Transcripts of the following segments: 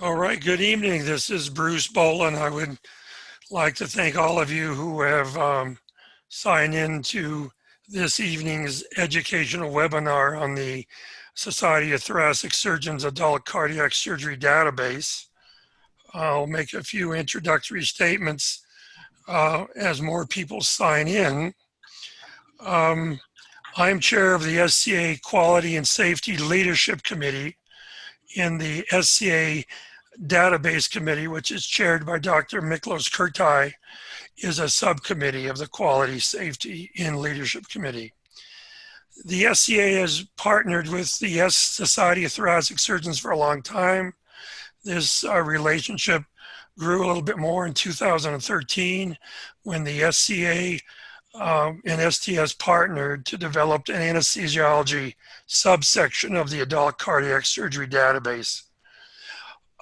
All right, good evening. This is Bruce Boland. I would like to thank all of you who have signed in to this evening's educational webinar on the Society of Thoracic Surgeons Adult Cardiac Surgery Database. I'll make a few introductory statements as more people sign in. I'm chair of the SCA Quality and Safety Leadership Committee in the SCA Database Committee, which is chaired by Dr. Miklos Kurtai, is a subcommittee of the Quality, Safety, and Leadership Committee. The SCA has partnered with the Society of Thoracic Surgeons for a long time. This relationship grew a little bit more in 2013 when the SCA and STS partnered to develop an anesthesiology subsection of the adult cardiac surgery database.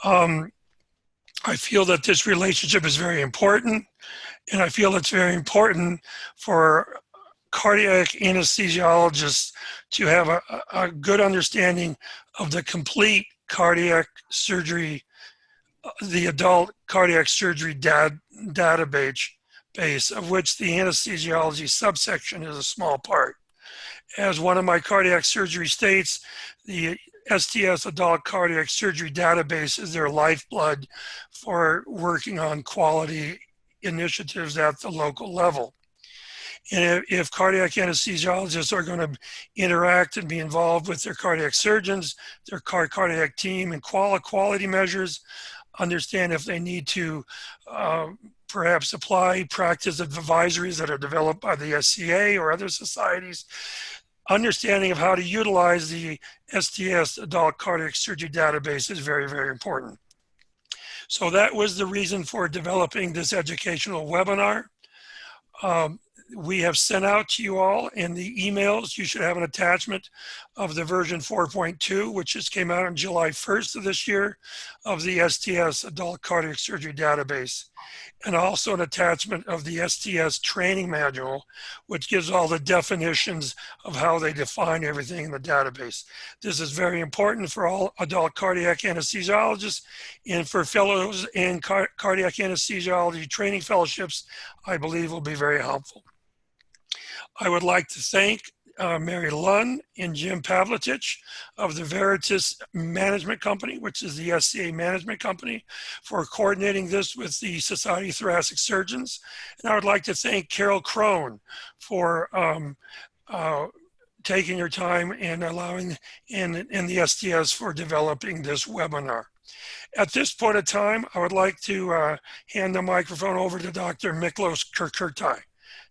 I feel that this relationship is very important, and I feel it's very important for cardiac anesthesiologists to have a good understanding of the complete cardiac surgery, the adult cardiac surgery database, of which the anesthesiology subsection is a small part. As one of my cardiac surgery states, the STS adult cardiac surgery database is their lifeblood for working on quality initiatives at the local level. And if cardiac anesthesiologists are going to interact and be involved with their cardiac surgeons, their cardiac team, and quality measures, understand if they need to perhaps apply practice advisories that are developed by the SCA or other societies, understanding of how to utilize the STS adult cardiac surgery database is very, very important. So that was the reason for developing this educational webinar. We have sent out to you all in the emails, you should have an attachment of the version 4.2, which just came out on July 1st of this year, of the STS adult cardiac surgery database. And also an attachment of the STS training manual, which gives all the definitions of how they define everything in the database. This is very important for all adult cardiac anesthesiologists and for fellows in cardiac anesthesiology training fellowships, I believe will be very helpful. I would like to thank Mary Lunn and Jim Pavletich of the Veritas Management Company, which is the SCA management company, for coordinating this with the Society of Thoracic Surgeons. And I would like to thank Carol Crone for taking her time and allowing in the STS for developing this webinar. At this point in time, I would like to hand the microphone over to Dr. Miklos Kurtai.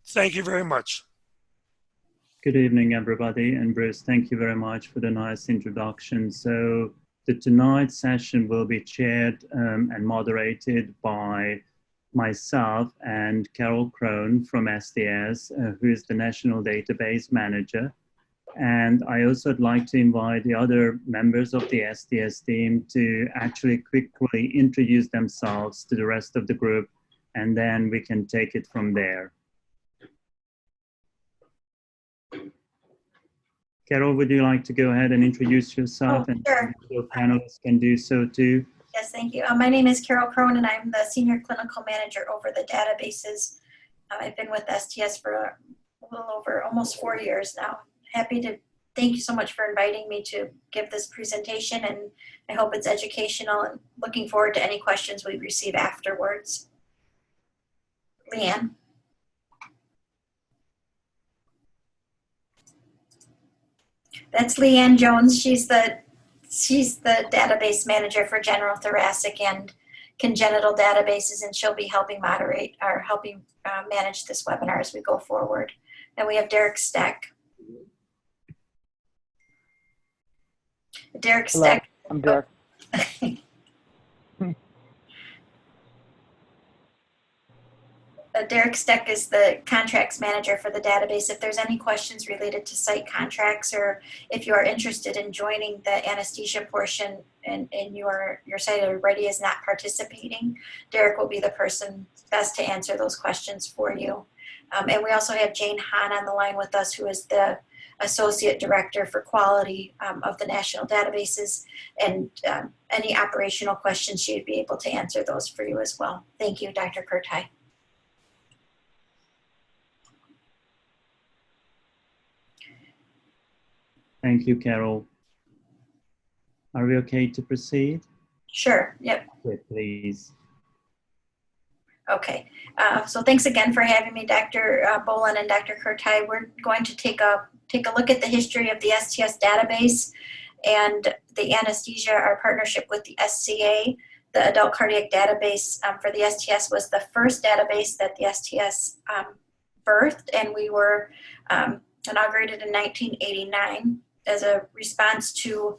Thank you very much. Good evening, everybody. And Bruce, thank you very much for the nice introduction. So tonight's session will be chaired and moderated by myself and Carol Crone from STS, who is the National Database Manager. And I also would like to invite the other members of the STS team to actually quickly introduce themselves to the rest of the group, and then we can take it from there. Carol, would you like to go ahead and introduce yourself? Oh, sure. And the panelists can do so too? Yes, thank you. My name is Carol Crone, and I'm the Senior Clinical Manager over the databases. I've been with STS for a little over almost 4 years now. Happy to thank you so much for inviting me to give this presentation, and I hope it's educational, and looking forward to any questions we receive afterwards. Leanne. That's Leanne Jones. She's the database manager for general thoracic and congenital databases, and she'll be helping moderate or helping manage this webinar as we go forward. And we have Derek Steck. Derek Steck. I'm Derek. Derek Steck is the contracts manager for the database. If there's any questions related to site contracts, or if you are interested in joining the anesthesia portion and your site already is not participating, Derek will be the person best to answer those questions for you. And we also have Jane Hahn on the line with us, who is the Associate Director for Quality of the national databases, and any operational questions, she'd be able to answer those for you as well. Thank you, Dr. Kurtai. Thank you, Carol. Are we okay to proceed? Sure, yep. Okay, please. Okay, so thanks again for having me, Dr. Boland and Dr. Kurtai. We're going to take a look at the history of the STS database and the anesthesia, our partnership with the SCA. The adult cardiac database for the STS was the first database that the STS birthed, and we were inaugurated in 1989 as a response to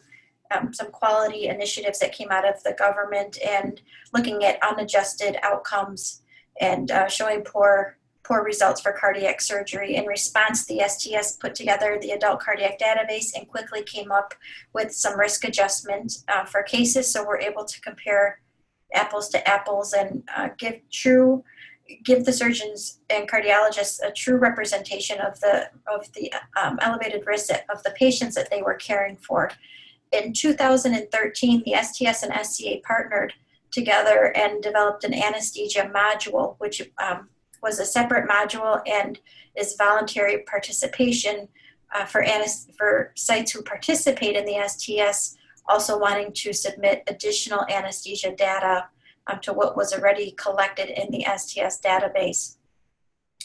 some quality initiatives that came out of the government and looking at unadjusted outcomes and showing poor results for cardiac surgery. In response, the STS put together the adult cardiac database and quickly came up with some risk adjustment for cases, so we're able to compare apples to apples and give the surgeons and cardiologists a true representation of the elevated risk of the patients that they were caring for. In 2013, the STS and SCA partnered together and developed an anesthesia module, which was a separate module and is voluntary participation for sites who participate in the STS, also wanting to submit additional anesthesia data to what was already collected in the STS database.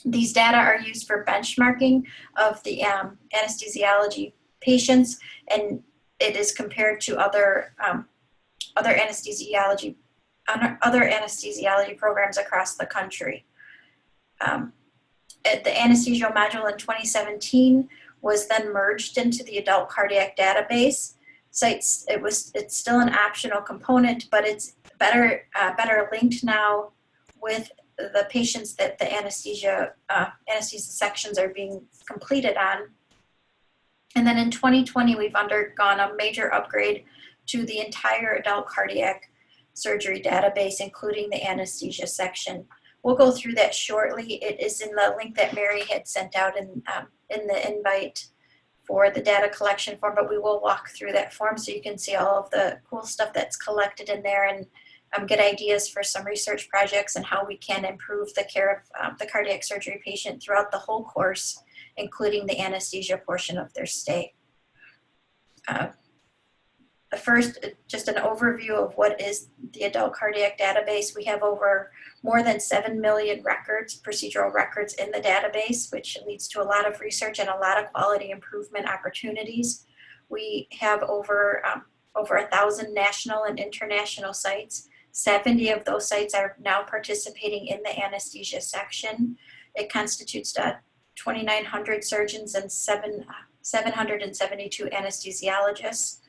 These data are used for benchmarking of the anesthesiology patients, and it is compared to other anesthesiology programs across the country. The anesthesia module in 2017 was then merged into the adult cardiac database. It's still an optional component, but it's better linked now with the patients that the anesthesia sections are being completed on. And then in 2020, we've undergone a major upgrade to the entire adult cardiac surgery database, including the anesthesia section. We'll go through that shortly. It is in the link that Mary had sent out in the invite for the data collection form, but we will walk through that form so you can see all of the cool stuff that's collected in there and get ideas for some research projects and how we can improve the care of the cardiac surgery patient throughout the whole course, including the anesthesia portion of their stay. First, just an overview of what is the adult cardiac database. We have more than 7 million records, procedural records in the database, which leads to a lot of research and a lot of quality improvement opportunities. We have over 1,000 national and international sites. 70 of those sites are now participating in the anesthesia section. It constitutes 2,900 surgeons and 772 anesthesiologists.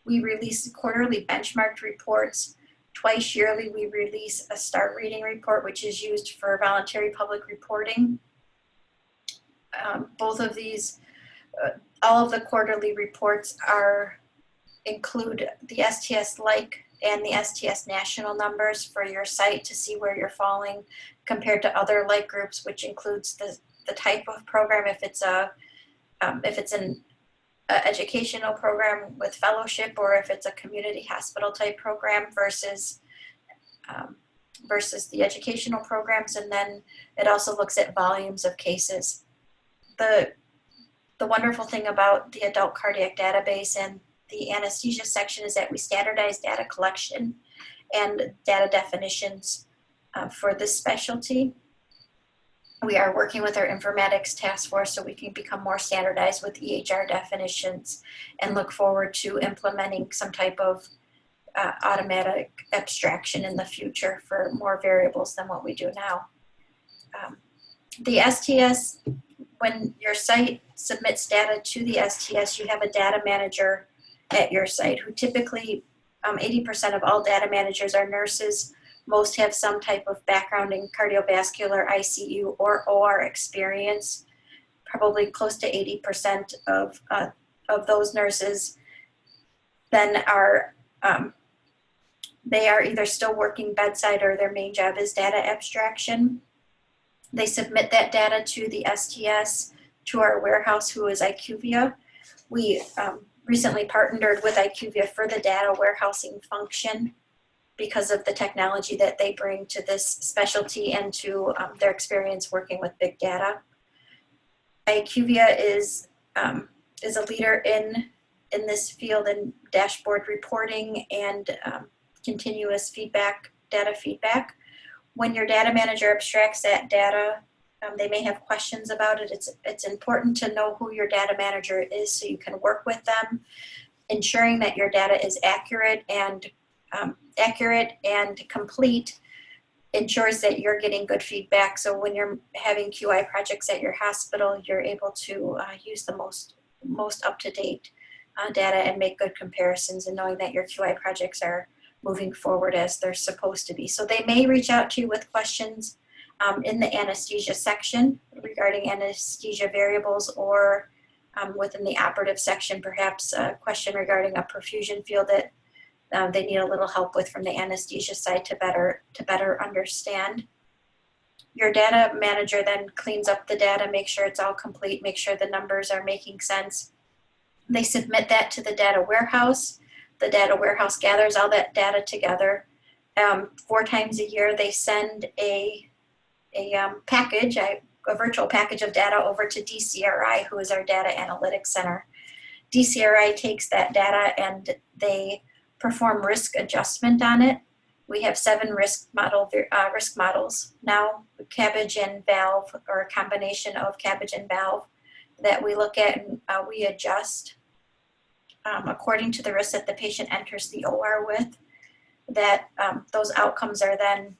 We release quarterly benchmarked reports. Twice yearly, we release a start reading report, which is used for voluntary public reporting. Both of these, all of the quarterly reports include the STS-like and the STS national numbers for your site to see where you're falling compared to other like groups, which includes the type of program, if it's an educational program with fellowship, or if it's a community hospital type program versus the educational programs. And then it also looks at volumes of cases. The wonderful thing about the adult cardiac database and the anesthesia section is that we standardize data collection and data definitions for this specialty. We are working with our informatics task force so we can become more standardized with EHR definitions and look forward to implementing some type of automatic abstraction in the future for more variables than what we do now. The STS, when your site submits data to the STS, you have a data manager at your site who typically, 80% of all data managers are nurses. Most have some type of background in cardiovascular, ICU, or OR experience. Probably close to 80% of those nurses then they are either still working bedside or their main job is data abstraction. They submit that data to the STS. to our warehouse, who is IQVIA. We recently partnered with IQVIA for the data warehousing function because of the technology that they bring to this specialty and to their experience working with big data. IQVIA is a leader in this field in dashboard reporting and continuous feedback, data feedback. When your data manager abstracts that data, they may have questions about it. It's important to know who your data manager is so you can work with them, ensuring that your data is accurate and complete ensures that you're getting good feedback. So when you're having QI projects at your hospital, you're able to use the most up-to-date data and make good comparisons, and knowing that your QI projects are moving forward as they're supposed to be. So they may reach out to you with questions in the anesthesia section regarding anesthesia variables, or within the operative section, perhaps a question regarding a perfusion field that they need a little help with from the anesthesia side to better understand. Your data manager then cleans up the data, make sure it's all complete, make sure the numbers are making sense. They submit that to the data warehouse. The data warehouse gathers all that data together. 4 times a year, they send a package, a virtual package of data over to DCRI, who is our data analytics center. DCRI takes that data and they perform risk adjustment on it. We have 7 risk models now, cabbage and valve, or a combination of cabbage and valve, that we look at and we adjust according to the risk that the patient enters the OR with. That those outcomes are then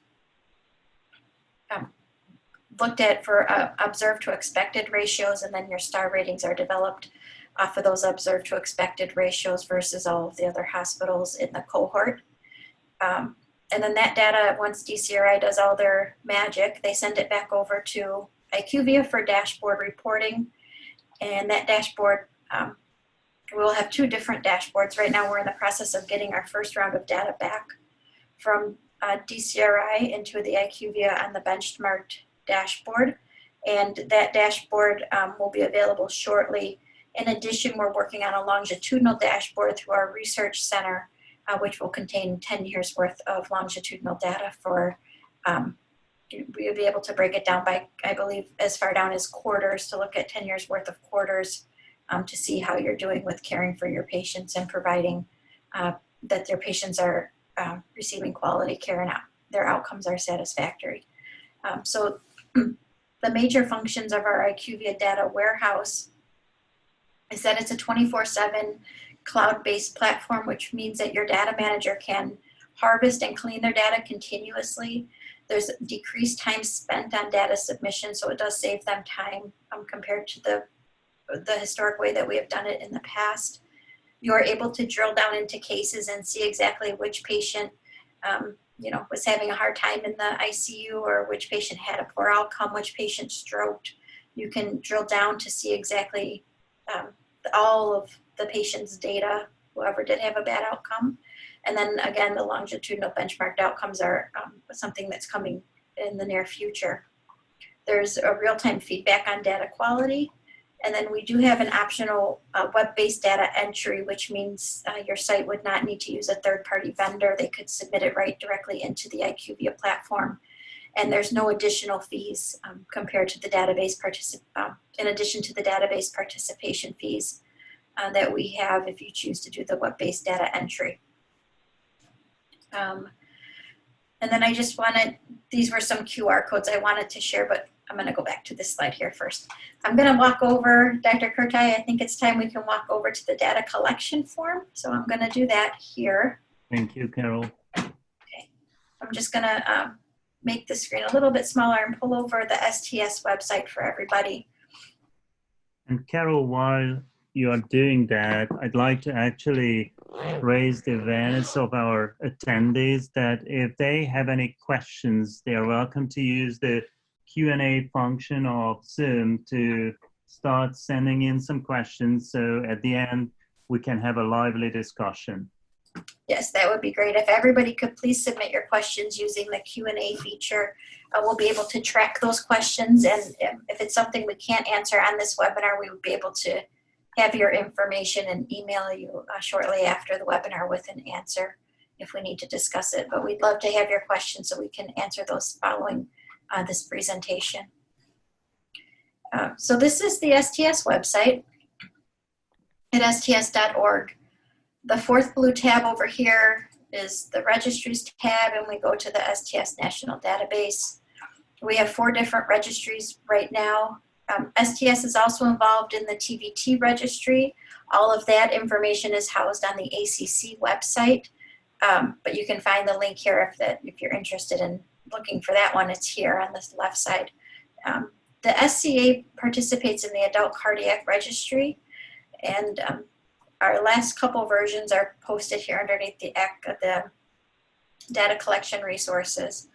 looked at for observed to expected ratios, and then your star ratings are developed off of those observed to expected ratios versus all of the other hospitals in the cohort. And then that data, once DCRI does all their magic, they send it back over to IQVIA for dashboard reporting. And that dashboard, we'll have 2 different dashboards. Right now we're in the process of getting our first round of data back from DCRI into the IQVIA on the benchmarked dashboard. And that dashboard will be available shortly. In addition, we're working on a longitudinal dashboard through our research center, which will contain 10 years worth of longitudinal data for, we'll be able to break it down by, I believe, as far down as quarters, to look at 10 years worth of quarters to see how you're doing with caring for your patients and providing that their patients are receiving quality care and their outcomes are satisfactory. So the major functions of our IQVIA data warehouse is that it's a 24/7 cloud-based platform, which means that your data manager can harvest and clean their data continuously. There's decreased time spent on data submission, so it does save them time compared to the historic way that we have done it in the past. You're able to drill down into cases and see exactly which patient was having a hard time in the ICU, or which patient had a poor outcome, which patient stroked. You can drill down to see exactly all of the patient's data, whoever did have a bad outcome. And then again, the longitudinal benchmarked outcomes are something that's coming in the near future. There's a real-time feedback on data quality. And then we do have an optional web-based data entry, which means your site would not need to use a third-party vendor. They could submit it right directly into the IQVIA platform. And there's no additional fees compared to the database in addition to the database participation fees that we have if you choose to do the web-based data entry. And then I just these were some QR codes I wanted to share, but I'm going to go back to this slide here first. I'm going to walk over, Dr. Kurtai, I think it's time we can walk over to the data collection form. So I'm going to do that here. Thank you, Carol. Okay. I'm just going to make the screen a little bit smaller and pull over the STS website for everybody. And Carol, while you are doing that, I'd like to actually raise the awareness of our attendees that if they have any questions, they are welcome to use the Q&A function of Zoom to start sending in some questions. So at the end, we can have a lively discussion. Yes, that would be great. If everybody could please submit your questions using the Q&A feature, we'll be able to track those questions. And if it's something we can't answer on this webinar, we would be able to have your information and email you shortly after the webinar with an answer if we need to discuss it. But we'd love to have your questions so we can answer those following this presentation. So this is the STS website at sts.org. The fourth blue tab over here is the registries tab, and we go to the STS National Database. We have 4 different registries right now. STS is also involved in the TVT registry. All of that information is housed on the ACC website, but you can find the link here if you're interested in looking for that one. It's here on the left side. The SCA participates in the Adult Cardiac Registry, and our last couple versions are posted here underneath the data collection resources.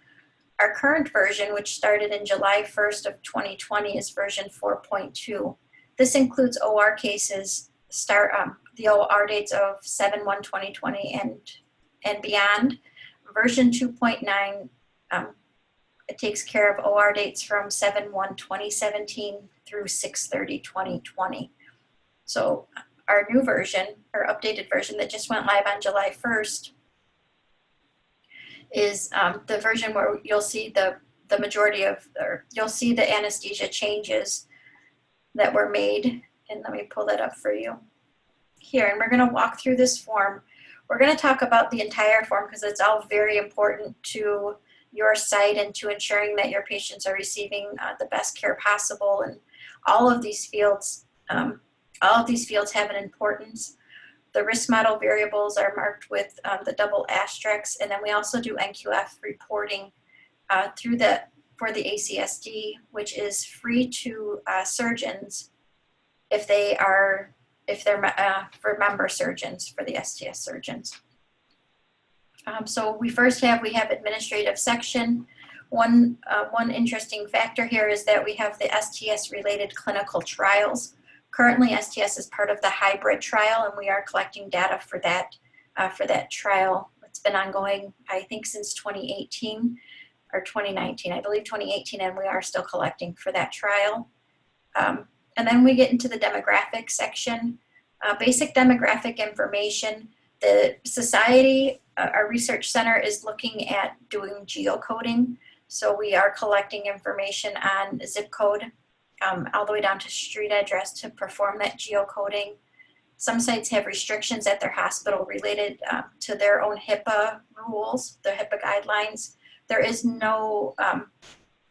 Our current version, which started in July 1st of 2020, is version 4.2. This includes OR cases, the OR dates of 7/1/2020 and beyond. Version 2.9, it takes care of OR dates from 7/1/2017 through 6/30/2020. So our new version, or updated version that just went live on July 1st, is the version where you'll see the majority of, or you'll see the anesthesia changes that were made. And let me pull that up for you here. And we're going to walk through this form. We're going to talk about the entire form because it's all very important to your site and to ensuring that your patients are receiving the best care possible. And all of these fields have an importance. The risk model variables are marked with the double asterisks, and then we also do NQF reporting for the ACSD, which is free to surgeons if they're for member surgeons, for the STS surgeons. So we have administrative section. One interesting factor here is that we have the STS related clinical trials. Currently, STS is part of the hybrid trial, and we are collecting data for that trial. It's been ongoing, I think, since 2018 or 2019. I believe 2018, and we are still collecting for that trial. And then we get into the demographic section. Basic demographic information. The society, our research center, is looking at doing geocoding. So we are collecting information on zip code, all the way down to street address to perform that geocoding. Some sites have restrictions at their hospital related to their own HIPAA rules, their HIPAA guidelines. There is no,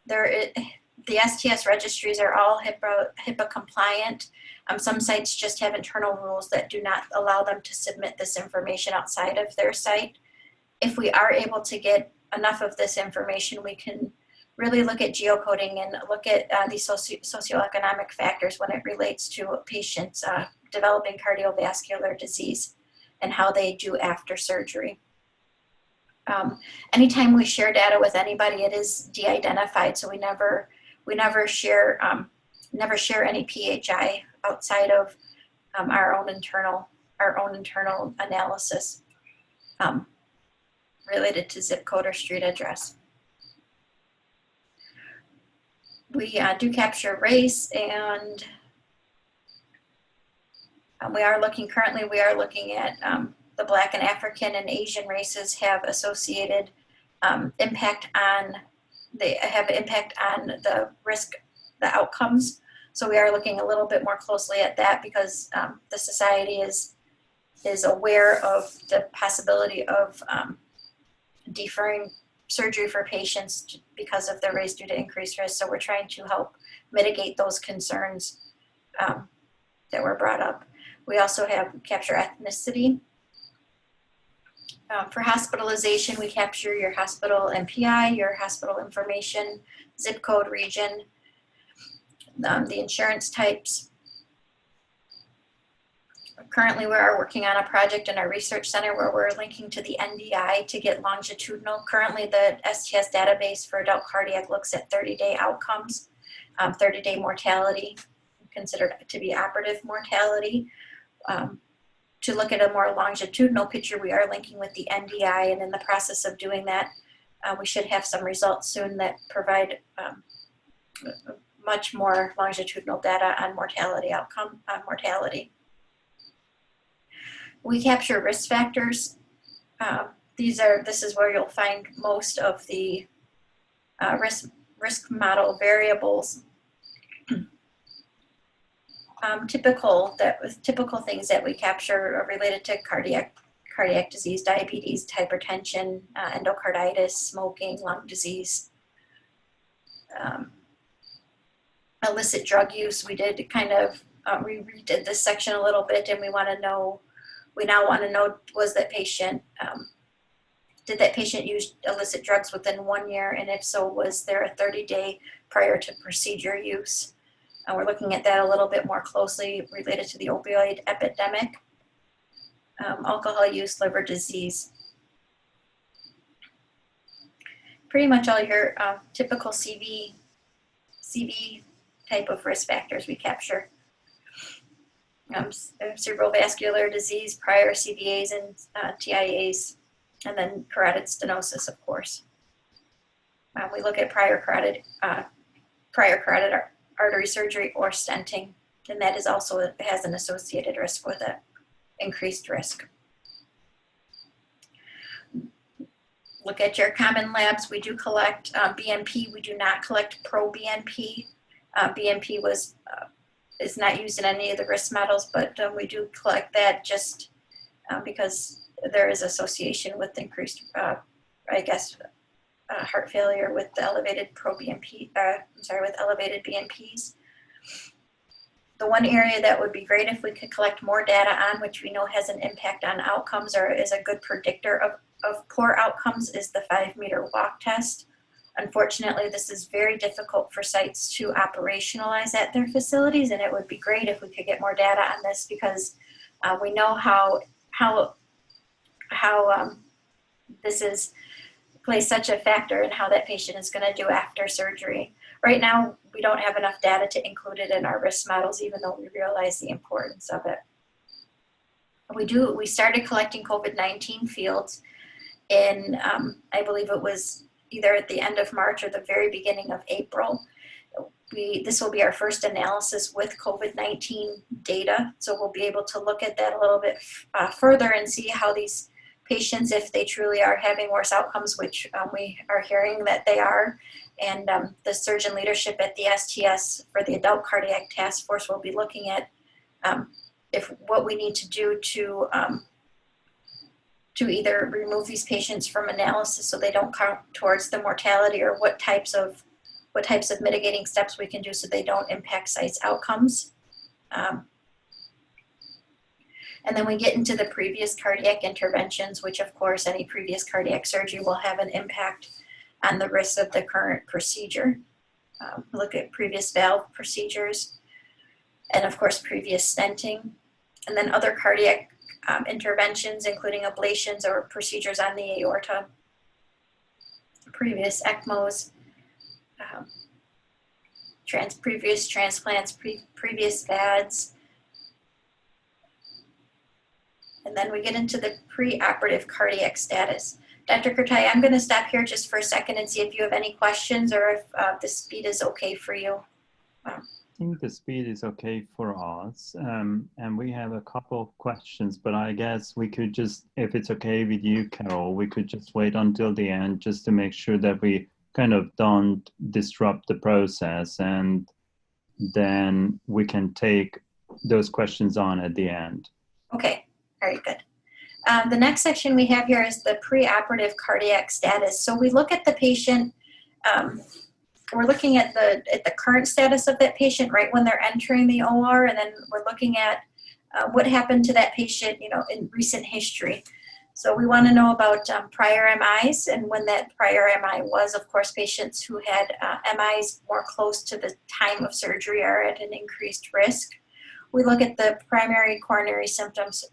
the STS registries are all HIPAA compliant. Some sites just have internal rules that do not allow them to submit this information outside of their site. If we are able to get enough of this information, we can really look at geocoding and look at these socioeconomic factors when it relates to patients developing cardiovascular disease and how they do after surgery. Anytime we share data with anybody, it is de-identified, so we never share any PHI outside of our own internal analysis related to zip code or street address. We do capture race, and we are looking at the Black and African and Asian races have associated impact on the risk, the outcomes. So we are looking a little bit more closely at that because the society is aware of the possibility of deferring surgery for patients because of their race due to increased risk. So we're trying to help mitigate those concerns that were brought up. We also have capture ethnicity. For hospitalization, we capture your hospital MPI, your hospital information, zip code, region, the insurance types. Currently, we are working on a project in our research center where we're linking to the NDI to get longitudinal. Currently, the STS database for adult cardiac looks at 30-day outcomes, 30-day mortality, considered to be operative mortality, to look at a more longitudinal picture, we are linking with the NDI, and in the process of doing that, we should have some results soon that provide much more longitudinal data on mortality mortality. We capture risk factors. This is where you'll find most of the risk model variables. Typical things that we capture are related to cardiac disease, diabetes, hypertension, endocarditis, smoking, lung disease, illicit drug use. We did kind of we redid this section a little bit, and we now want to know, was that patient did that patient use illicit drugs within 1 year, and if so, was there a 30-day prior to procedure use? We're looking at that a little bit more closely related to the opioid epidemic, alcohol use, liver disease. Pretty much all your typical CV type of risk factors we capture. Cerebrovascular disease, prior CVAs and TIAs, and then carotid stenosis, of course. We look at prior carotid artery surgery or stenting, and that is also has an associated risk with it, increased risk. Look at your common labs. We do collect BNP. We do not collect pro-BNP. BNP is not used in any of the risk models, but we do collect that just because there is association with increased, heart failure with the elevated with elevated BNPs. The one area that would be great if we could collect more data on, which we know has an impact on outcomes or is a good predictor of poor outcomes, is the 5-meter walk test. Unfortunately, this is very difficult for sites to operationalize at their facilities, and it would be great if we could get more data on this, because we know how this plays such a factor in how that patient is going to do after surgery. Right now, we don't have enough data to include it in our risk models, even though we realize the importance of it. We started collecting COVID-19 fields in, I believe it was either at the end of March or the very beginning of April. This will be our first analysis with COVID-19 data, so we'll be able to look at that a little bit further and see how these patients, if they truly are having worse outcomes, which we are hearing that they are, and the surgeon leadership at the STS for the Adult Cardiac Task Force will be looking at what we need to do to either remove these patients from analysis so they don't count towards the mortality, or what types of mitigating steps we can do so they don't impact sites' outcomes. And then we get into the previous cardiac interventions, which of course any previous cardiac surgery will have an impact on the risk of the current procedure. Look at previous valve procedures, and of course previous stenting, and then other cardiac interventions, including ablations or procedures on the aorta, previous ECMOs, previous transplants, previous VADs. And then we get into the preoperative cardiac status. Dr. Kurtai, I'm going to stop here just for a second and see if you have any questions, or if the speed is okay for you. I think the speed is okay for us, and we have a couple of questions, but I guess we could just, if it's okay with you, Carol, we could just wait until the end just to make sure that we kind of don't disrupt the process, and then we can take those questions on at the end. Okay, very good. The next section we have here is the preoperative cardiac status. So we look at the patient, we're looking at the current status of that patient right when they're entering the OR, and then we're looking at what happened to that patient, in recent history. So we want to know about prior MIs, and when that prior MI was. Of course, patients who had MIs more close to the time of surgery are at an increased risk. We look at the primary coronary symptoms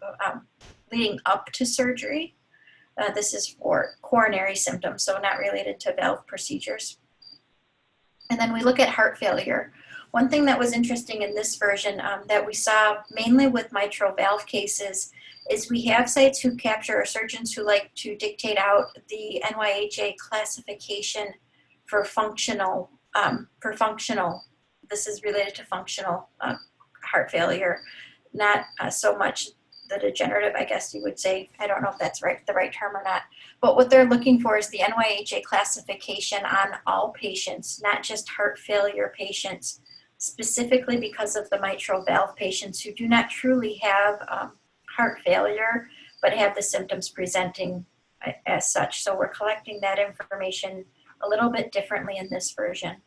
leading up to surgery. This is for coronary symptoms, so not related to valve procedures. And then we look at heart failure. One thing that was interesting in this version that we saw mainly with mitral valve cases is we have sites who capture, or surgeons who like to dictate out the NYHA classification for functional. This is related to functional heart failure, not so much the degenerative, I guess you would say. I don't know if that's the right term or not. But what they're looking for is the NYHA classification on all patients, not just heart failure patients, specifically because of the mitral valve patients who do not truly have heart failure, but have the symptoms presenting as such. So we're collecting that information a little bit differently in this version.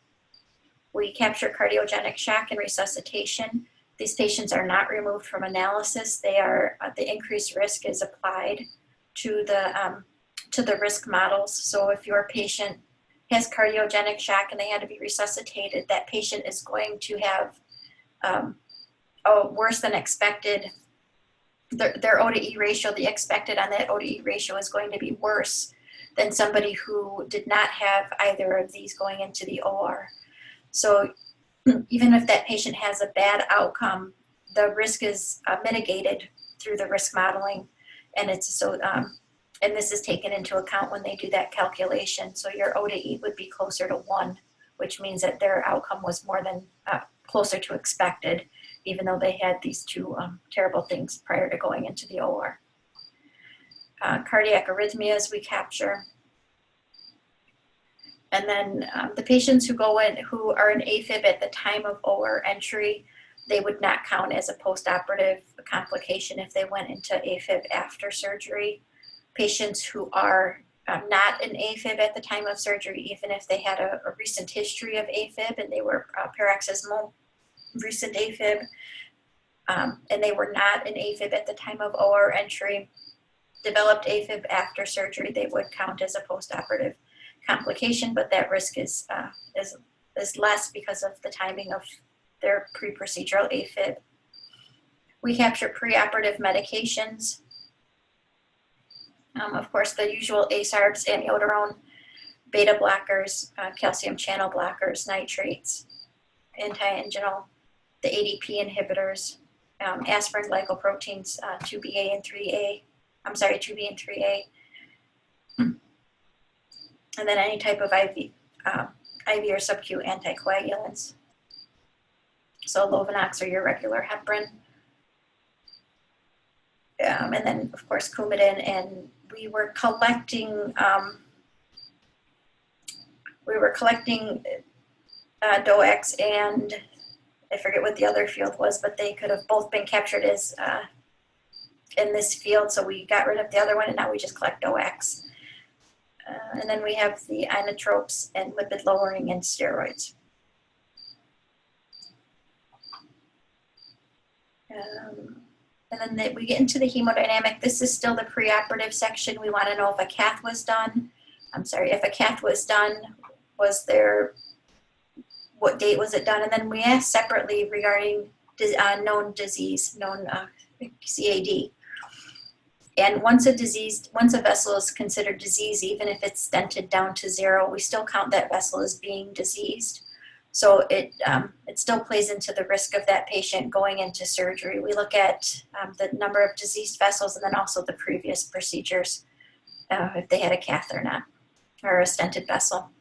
We capture cardiogenic shock and resuscitation. These patients are not removed from analysis. They are, the increased risk is applied to the risk models. So if your patient has cardiogenic shock and they had to be resuscitated, that patient is going to have a worse than expected, their O to E ratio, the expected on that O to E ratio is going to be worse than somebody who did not have either of these going into the OR. So even if that patient has a bad outcome, the risk is mitigated through the risk modeling, and it's so and this is taken into account when they do that calculation. So your O to E would be closer to 1, which means that their outcome was more than closer to expected, even though they had these two terrible things prior to going into the OR. Cardiac arrhythmias we capture. And then the patients who go in, who are in AFib at the time of OR entry, they would not count as a postoperative complication if they went into AFib after surgery. Patients who are not in AFib at the time of surgery, even if they had a recent history of AFib and they were paroxysmal recent AFib, and they were not in AFib at the time of OR entry, developed AFib after surgery, they would count as a postoperative complication, but that risk is less because of the timing of their pre-procedural AFib. We capture preoperative medications. Of course, the usual ASARBs, amiodarone, beta blockers, calcium channel blockers, nitrates, anti-anginal, the ADP inhibitors, aspirin glycoproteins, 2B and 3A. And then any type of IV or sub-Q anticoagulants. So Lovenox or your regular heparin. And then, of course, Coumadin. And we were collecting DOACs and I forget what the other field was, but they could have both been captured as in this field. So we got rid of the other one and now we just collect DOACs. And then we have the inotropes and lipid lowering and steroids. And then we get into the hemodynamic. This is still the preoperative section. We want to know if a cath was done. If a cath was done, what date was it done? And then we ask separately regarding known disease, known CAD. And once a vessel is considered diseased, even if it's stented down to 0, we still count that vessel as being diseased. So it still plays into the risk of that patient going into surgery. We look at the number of diseased vessels and then also the previous procedures, if they had a cath or not, or a stented vessel.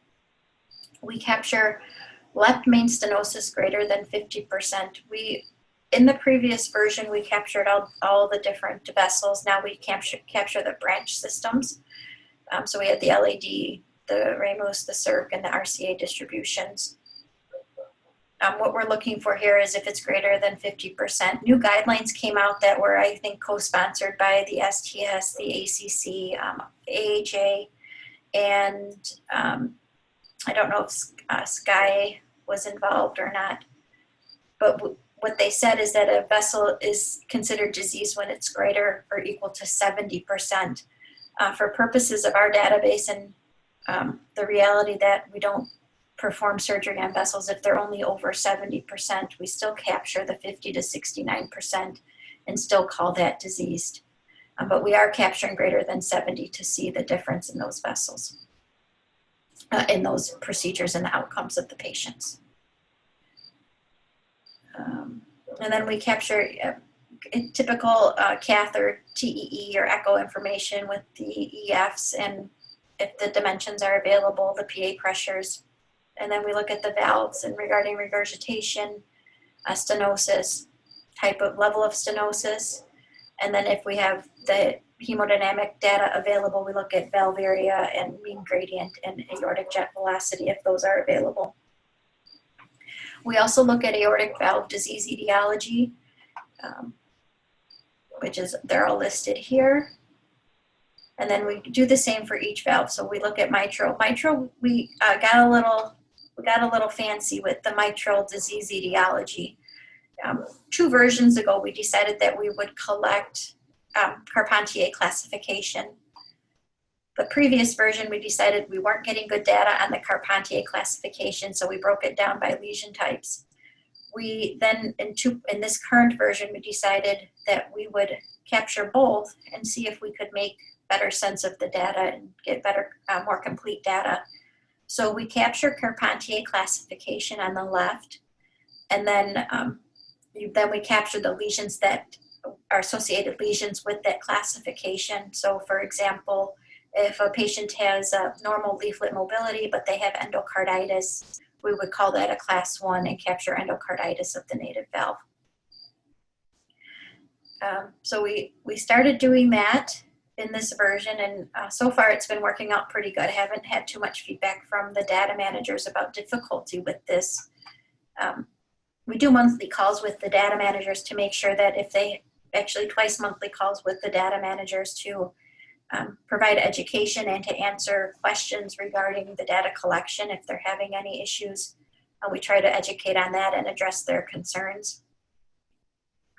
We capture left main stenosis greater than 50%. In the previous version, we captured all the different vessels. Now we capture the branch systems. So we had the LAD, the RAMOS, the CIRC, and the RCA distributions. What we're looking for here is if it's greater than 50%. New guidelines came out that were, I think, co-sponsored by the STS, the ACC, AHA, and I don't know if SCA was involved or not. But what they said is that a vessel is considered diseased when it's greater or equal to 70%. For purposes of our database and the reality that we don't perform surgery on vessels if they're only over 70%, we still capture the 50 to 69% and still call that diseased. But we are capturing greater than 70 to see the difference in those vessels, in those procedures and the outcomes of the patients. And then we capture typical cath or TEE or echo information with the EFs and if the dimensions are available, the PA pressures. And then we look at the valves and regarding regurgitation, stenosis, type of level of stenosis. And then if we have the hemodynamic data available, we look at valve area and mean gradient and aortic jet velocity if those are available. We also look at aortic valve disease etiology, which is, they're all listed here. And then we do the same for each valve. So we look at mitral. Mitral, we got a little fancy with the mitral disease etiology. 2 versions ago, we decided that we would collect Carpentier classification. The previous version, we decided we weren't getting good data on the Carpentier classification, so we broke it down by lesion types. We then, in this current version, we decided that we would capture both and see if we could make better sense of the data and get better, more complete data. So we capture Carpentier classification on the left, and then we capture the lesions that are associated lesions with that classification. So for example, if a patient has a normal leaflet mobility, but they have endocarditis, we would call that a class 1 and capture endocarditis of the native valve. So we started doing that in this version, and so far it's been working out pretty good. I haven't had too much feedback from the data managers about difficulty with this. We do monthly calls with the data managers to make sure that if they, actually twice monthly calls with the data managers to provide education and to answer questions regarding the data collection if they're having any issues. We try to educate on that and address their concerns.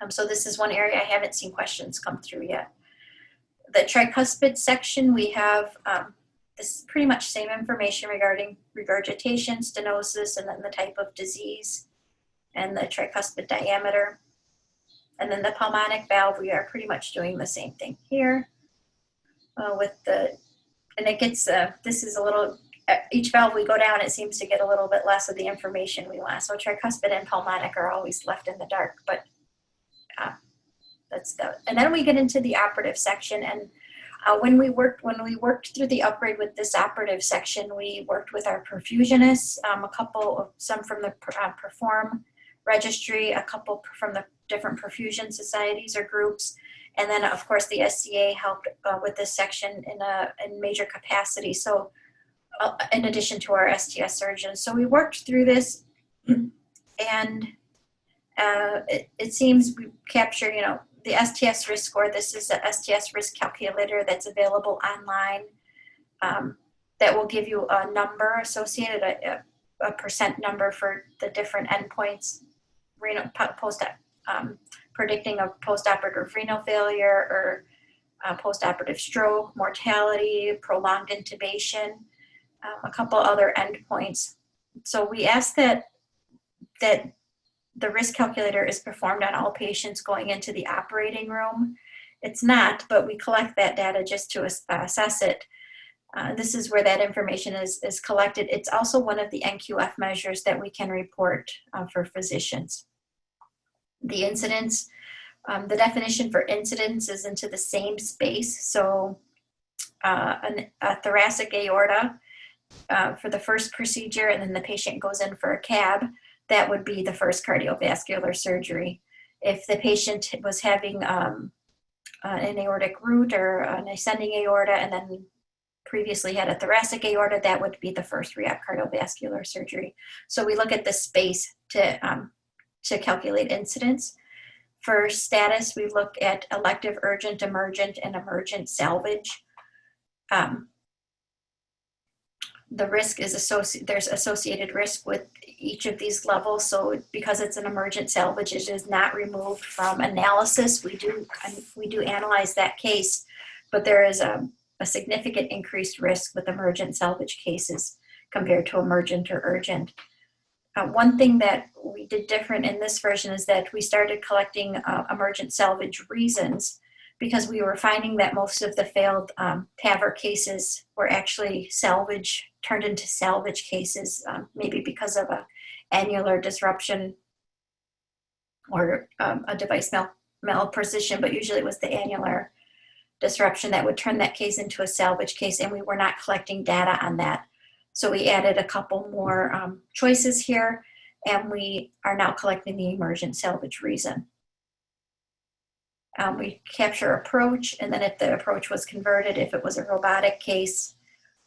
So this is one area I haven't seen questions come through yet. The tricuspid section, we have this pretty much same information regarding regurgitation, stenosis, and then the type of disease and the tricuspid diameter. And then the pulmonic valve, we are pretty much doing the same thing here. And it gets, this is a little, each valve we go down, it seems to get a little bit less of the information we want. So tricuspid and pulmonic are always left in the dark, but that's the, and then we get into the operative section. And when we worked through the upgrade with this operative section, we worked with our perfusionists, some from the Perform registry, a couple from the different perfusion societies or groups. And then, of course, the SCA helped with this section in major capacity. So in addition to our STS surgeons. So we worked through this, and it seems we capture, the STS risk score. This is a STS risk calculator that's available online that will give you a number associated, a percent number for the different endpoints, predicting a postoperative renal failure or postoperative stroke, mortality, prolonged intubation, a couple other endpoints. So we ask that the risk calculator is performed on all patients going into the operating room. It's not, but we collect that data just to assess it. This is where that information is collected. It's also one of the NQF measures that we can report for physicians. The incidence, the definition for incidence is into the same space. So a thoracic aorta for the first procedure, and then the patient goes in for a CAB, that would be the first cardiovascular surgery. If the patient was having an aortic root or an ascending aorta and then previously had a thoracic aorta, that would be the first re-op cardiovascular surgery. So we look at the space to calculate incidence. For status, we look at elective, urgent, emergent, and emergent salvage. The risk is there's associated risk with each of these levels. So because it's an emergent salvage, it is not removed from analysis. We do analyze that case, but there is a significant increased risk with emergent salvage cases compared to emergent or urgent. One thing that we did different in this version is that we started collecting emergent salvage reasons, because we were finding that most of the failed TAVR cases were actually turned into salvage cases, maybe because of an annular disruption or a device malposition, but usually it was the annular disruption that would turn that case into a salvage case, and we were not collecting data on that. So we added a couple more choices here, and we are now collecting the emergent salvage reason. We capture approach, and then if the approach was converted, if it was a robotic case,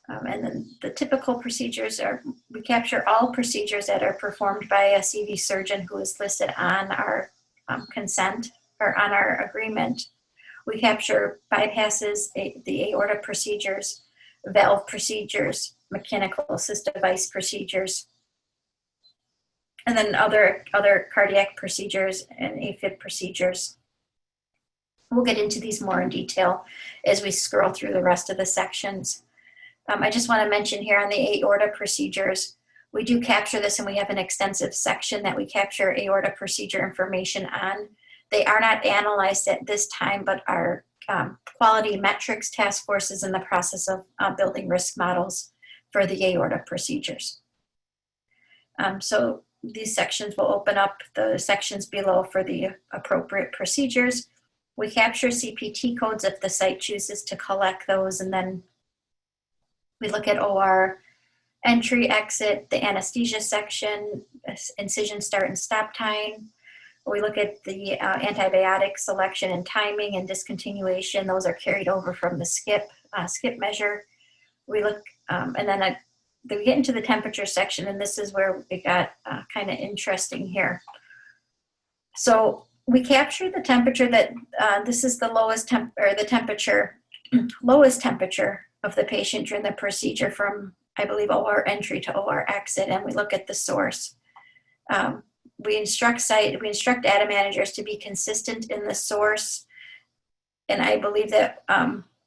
and then the typical procedures are, we capture all procedures that are performed by a CV surgeon who is listed on our consent or on our agreement. We capture bypasses, the aorta procedures, valve procedures, mechanical assist device procedures, and then other cardiac procedures and AFib procedures. We'll get into these more in detail as we scroll through the rest of the sections. I just want to mention here on the aorta procedures, we do capture this, and we have an extensive section that we capture aorta procedure information on. They are not analyzed at this time, but our quality metrics task force is in the process of building risk models for the aorta procedures. So these sections will open up the sections below for the appropriate procedures. We capture CPT codes if the site chooses to collect those, and then we look at OR entry, exit, the anesthesia section, incision start and stop time. We look at the antibiotic selection and timing and discontinuation. Those are carried over from the skip measure. We look, and then we get into the temperature section, and this is where it got kind of interesting here. So we capture the temperature that, this is the lowest lowest temperature of the patient during the procedure from, I believe, OR entry to OR exit, and we look at the source. We instruct data managers to be consistent in the source, and I believe that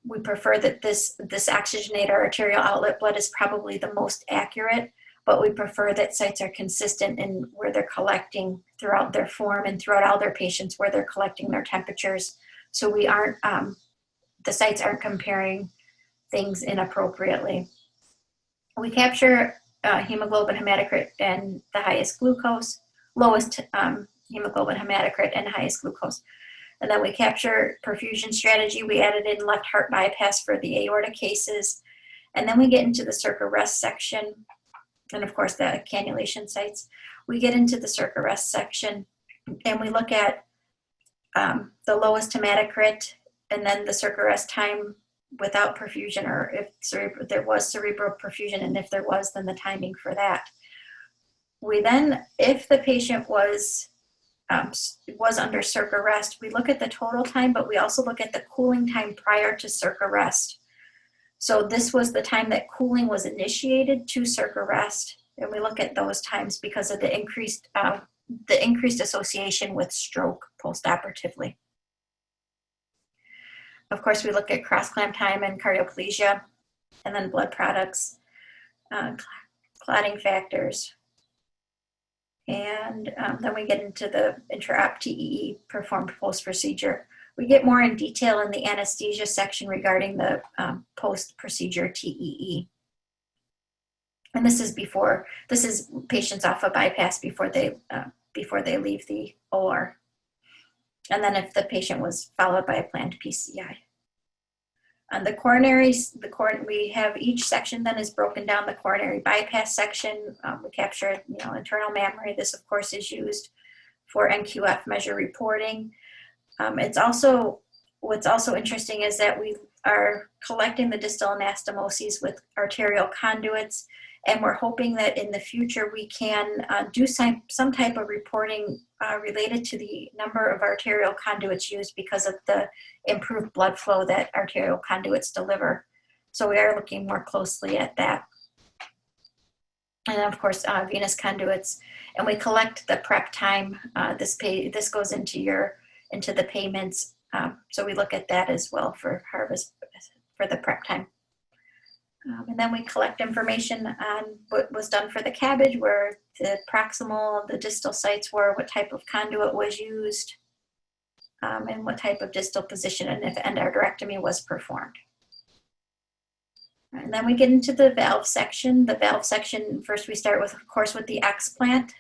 we prefer that this oxygenated arterial outlet blood is probably the most accurate, but we prefer that sites are consistent in where they're collecting throughout their form and throughout all their patients where they're collecting their temperatures. So we aren't, the sites aren't comparing things inappropriately. We capture hemoglobin hematocrit and the highest glucose, lowest hemoglobin hematocrit and highest glucose. And then we capture perfusion strategy. We added in left heart bypass for the aorta cases. And then we get into the circ arrest section, and of course the cannulation sites. We get into the circ arrest section, and we look at the lowest hematocrit, and then the circ arrest time without perfusion, or if there was cerebral perfusion, and if there was, then the timing for that. We then, if the patient was under circ arrest, we look at the total time, but we also look at the cooling time prior to circ arrest. So this was the time that cooling was initiated to circ arrest, and we look at those times because of the increased association with stroke postoperatively. Of course, we look at cross-clamp time and cardioplegia, and then blood products, clotting factors, and then we get into the intra-op TEE performed post-procedure. We get more in detail in the anesthesia section regarding the post-procedure TEE. And this is patients off a bypass before they leave the OR. And then if the patient was followed by a planned PCI. On the coronaries, we have each section then is broken down. The coronary bypass section, we capture internal mammary. This of course is used for NQF measure reporting. What's also interesting is that we are collecting the distal anastomoses with arterial conduits, and we're hoping that in the future we can do some type of reporting related to the number of arterial conduits used because of the improved blood flow that arterial conduits deliver. So we are looking more closely at that. And then of course, venous conduits, and we collect the prep time. This goes into the payments. So we look at that as well for harvest for the prep time. And then we collect information on what was done for the CABG, where the proximal, the distal sites were, what type of conduit was used, and what type of distal position, and if endarterectomy was performed. And then we get into the valve section. The valve section, first we start with, of course, with the explant.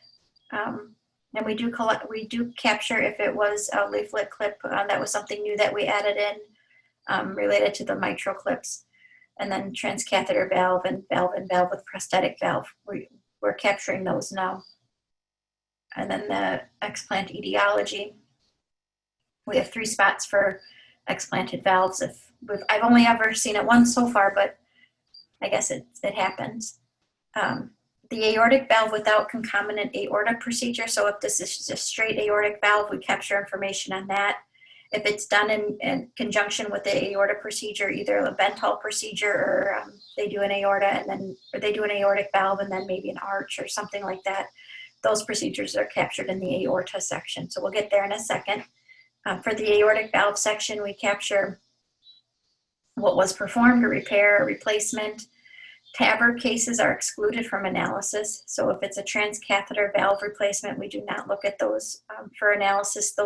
And we do capture if it was a leaflet clip. That was something new that we added in related to the mitral clips. And then transcatheter valve and valve with prosthetic valve. We're capturing those now. And then the explant etiology. We have 3 spots for explanted valves. I've only ever seen it once so far, but I guess it happens. The aortic valve without concomitant aorta procedure. So if this is just a straight aortic valve, we capture information on that. If it's done in conjunction with the aorta procedure, either a Bentall procedure or they do an aorta and then, or they do an aortic valve and then maybe an arch or something like that, those procedures are captured in the aorta section. So we'll get there in a second. For the aortic valve section, we capture what was performed, a repair, a replacement. TAVR cases are excluded from analysis. So if it's a transcatheter valve replacement, we do not look at those for analysis.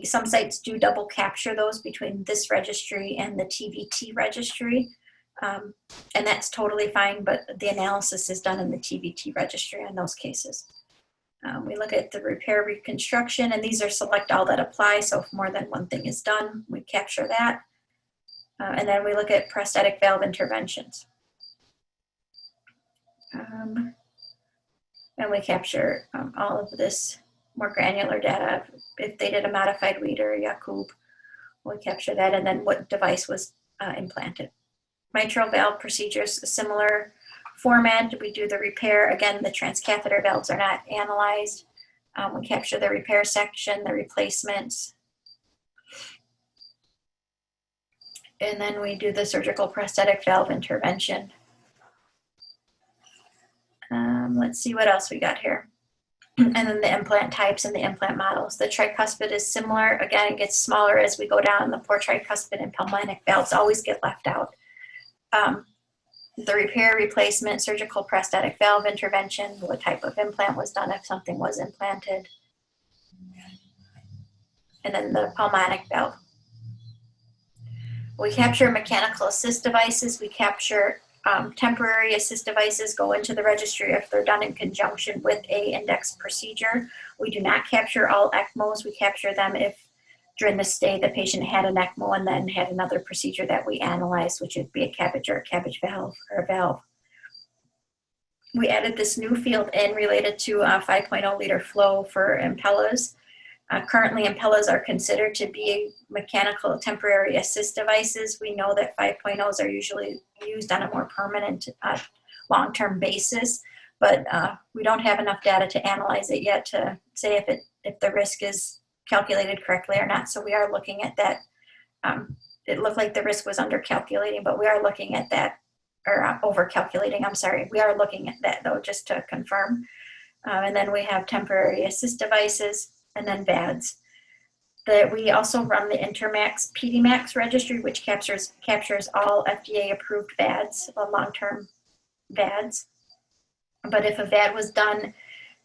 Some sites do double capture those between this registry and the TVT registry. And that's totally fine, but the analysis is done in the TVT registry on those cases. We look at the repair reconstruction, and these are select all that apply. So if more than one thing is done, we capture that. And then we look at prosthetic valve interventions. And we capture all of this more granular data. If they did a modified Reed or a Yakub, we capture that, and then what device was implanted. Mitral valve procedures, a similar format. We do the repair. Again, the transcatheter valves are not analyzed. We capture the repair section, the replacements. And then we do the surgical prosthetic valve intervention. Let's see what else we got here. And then the implant types and the implant models. The tricuspid is similar. Again, it gets smaller as we go down. The poor tricuspid and pulmonic valves always get left out. The repair, replacement, surgical prosthetic valve intervention, what type of implant was done if something was implanted. And then the pulmonic valve. We capture mechanical assist devices. We capture temporary assist devices go into the registry if they're done in conjunction with a index procedure. We do not capture all ECMOs. We capture them if during the stay the patient had an ECMO and then had another procedure that we analyzed, which would be a CABG or a CABG valve or a valve. We added this new field in related to 5.0 liter flow for Impellas. Currently, Impellas are considered to be mechanical temporary assist devices. We know that 5.0s are usually used on a more permanent long-term basis, but we don't have enough data to analyze it yet to say if the risk is calculated correctly or not. So we are looking at that. It looked like the risk was under-calculating, but we are looking at that, or over-calculating, I'm sorry. We are looking at that though, just to confirm. And then we have temporary assist devices, and then VADs. We also run the Intermax PDMAX registry, which captures all FDA-approved VADs, long-term VADs. But if a VAD was done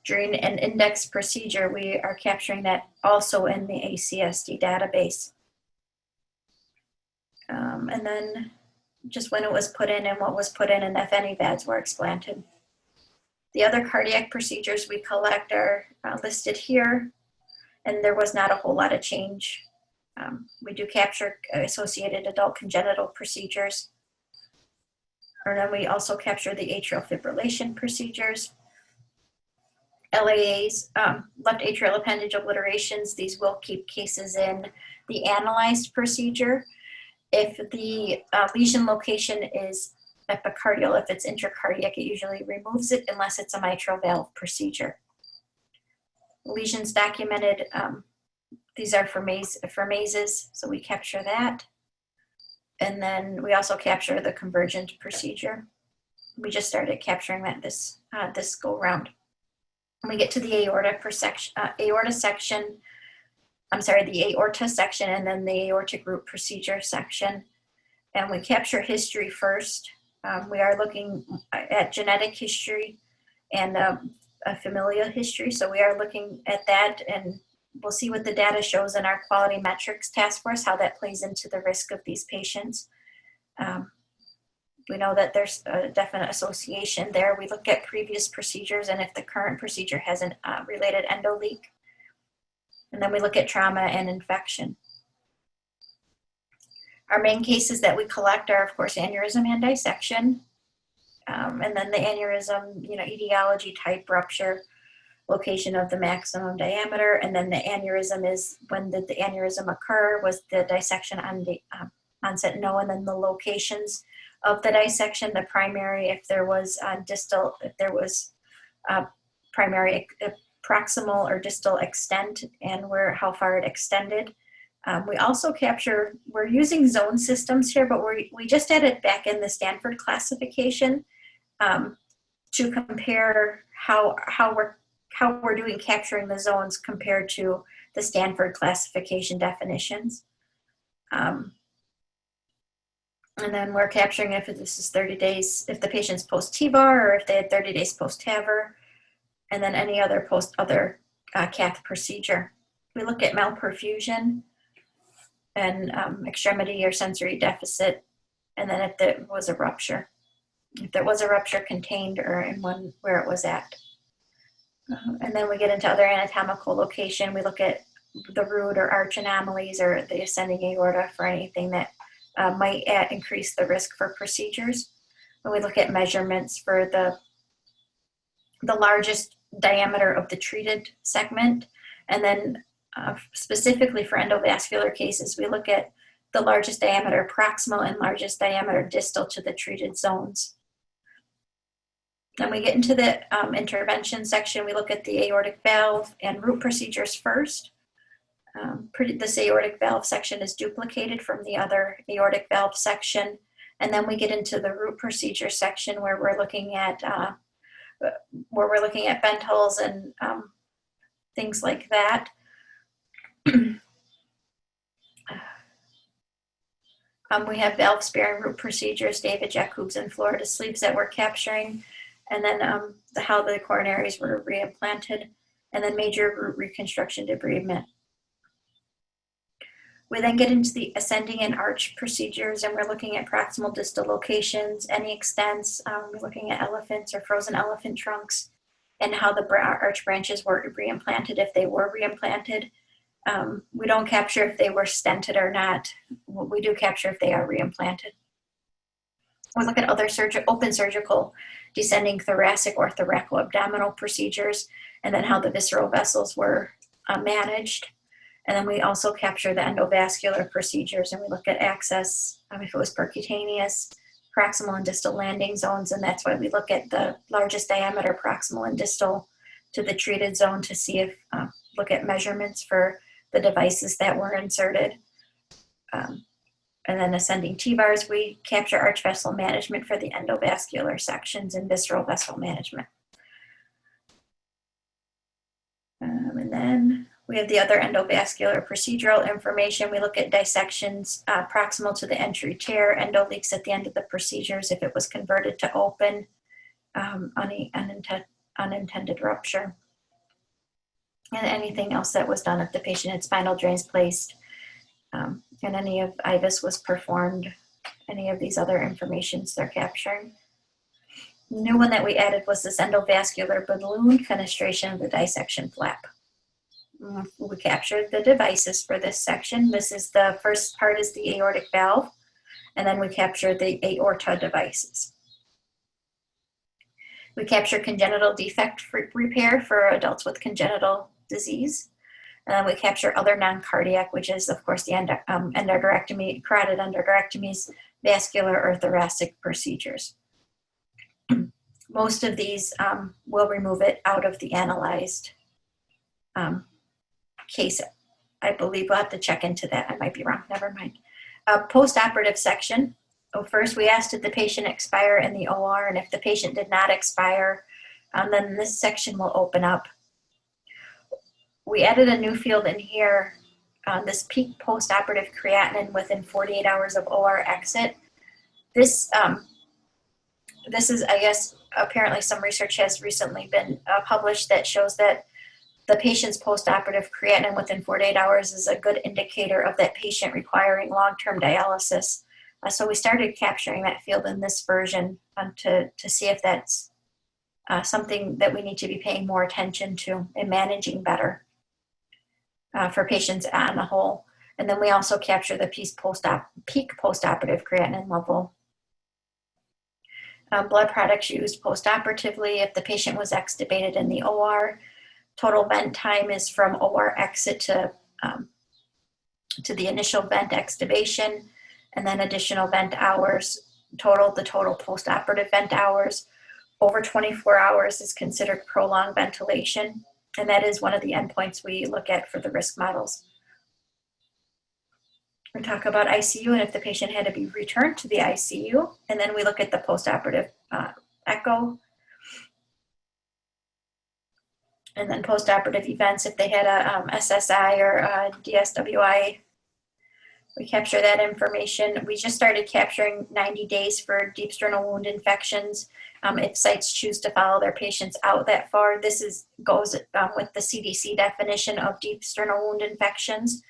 during an index procedure, we are capturing that also in the ACSD database. And then just when it was put in and what was put in, and if any VADs were explanted. The other cardiac procedures we collect are listed here. And there was not a whole lot of change. We do capture associated adult congenital procedures. And then we also capture the atrial fibrillation procedures. LAAs, left atrial appendage obliterations, these will keep cases in the analyzed procedure. If the lesion location is epicardial, if it's intracardiac, it usually removes it unless it's a mitral valve procedure. Lesions documented, these are for mazes, so we capture that. And then we also capture the convergent procedure. We just started capturing that this go round. When we get to the aorta section, the aorta section, and then the aortic root procedure section. And we capture history first. We are looking at genetic history and a familial history. So we are looking at that, and we'll see what the data shows in our quality metrics task force, how that plays into the risk of these patients. We know that there's a definite association there. We look at previous procedures and if the current procedure has a related endo leak. And then we look at trauma and infection. Our main cases that we collect are, of course, aneurysm and dissection. And then the aneurysm, etiology, type, rupture, location of the maximum diameter. And then the aneurysm is when did the aneurysm occur? Was the dissection on the onset? No. And then the locations of the dissection, the primary, if there was distal, if there was primary proximal or distal extent, and how far it extended. We also capture, we're using zone systems here, but we just added back in the Stanford classification to compare how we're doing capturing the zones compared to the Stanford classification definitions. And then we're capturing if this is 30 days, if the patient's post-TEVAR or if they had 30 days post-TAVR, and then any other cath procedure. We look at malperfusion and extremity or sensory deficit, and then if there was a rupture. If there was a rupture contained or in one where it was at. And then we get into other anatomical location. We look at the root or arch anomalies or the ascending aorta for anything that might increase the risk for procedures. And we look at measurements for the largest diameter of the treated segment. And then specifically for endovascular cases, we look at the largest diameter proximal and largest diameter distal to the treated zones. Then we get into the intervention section. We look at the aortic valve and root procedures first. This aortic valve section is duplicated from the other aortic valve section. And then we get into the root procedure section where we're looking at bent holes and things like that. We have valve sparing root procedures, David Jacobs and Florida sleeves that we're capturing, and then how the coronaries were reimplanted, and then major root reconstruction debridement. We then get into the ascending and arch procedures, and we're looking at proximal distal locations, any extents. We're looking at elephants or frozen elephant trunks, and how the arch branches were reimplanted if they were reimplanted. We don't capture if they were stented or not. We do capture if they are reimplanted. We look at other open surgical descending thoracic or thoraco-abdominal procedures, and then how the visceral vessels were managed. And then we also capture the endovascular procedures, and we look at access, if it was percutaneous, proximal and distal landing zones, and that's why we look at the largest diameter proximal and distal to the treated zone to see if, look at measurements for the devices that were inserted. And then ascending TEVARs, we capture arch vessel management for the endovascular sections and visceral vessel management. And then we have the other endovascular procedural information. We look at dissections proximal to the entry tear, endo leaks at the end of the procedures if it was converted to open, unintended rupture, and anything else that was done if the patient had spinal drains placed, and any of IVUS was performed, any of these other informations they're capturing. The new one that we added was this endovascular balloon fenestration of the dissection flap. We captured the devices for this section. This is the first part is the aortic valve, and then we capture the aorta devices. We capture congenital defect repair for adults with congenital disease. And then we capture other non-cardiac, which is, of course, the endarterectomy, carotid endarterectomies, vascular or thoracic procedures. Most of these will remove it out of the analyzed case. I believe we'll have to check into that. I might be wrong. Never mind. Post-operative section. So first, we asked did the patient expire in the OR, and if the patient did not expire, then this section will open up. We added a new field in here, this peak post-operative creatinine within 48 hours of OR exit. This is, I guess, apparently some research has recently been published that shows that the patient's post-operative creatinine within 48 hours is a good indicator of that patient requiring long-term dialysis So we started capturing that field in this version to see if that's something that we need to be paying more attention to and managing better for patients on the whole. And then we also capture the peak post-operative creatinine level. Blood products used post-operatively. If the patient was extubated in the OR, total vent time is from OR exit to the initial vent extubation, and then additional vent hours. The total post-operative vent hours over 24 hours is considered prolonged ventilation, and that is one of the endpoints we look at for the risk models. We talk about ICU and if the patient had to be returned to the ICU, and then we look at the post-operative echo, and then post-operative events if they had a SSI or a DSWI. We capture that information. We just started capturing 90 days for deep sternal wound infections. If sites choose to follow their patients out that far, this goes with the CDC definition of deep sternal wound infections.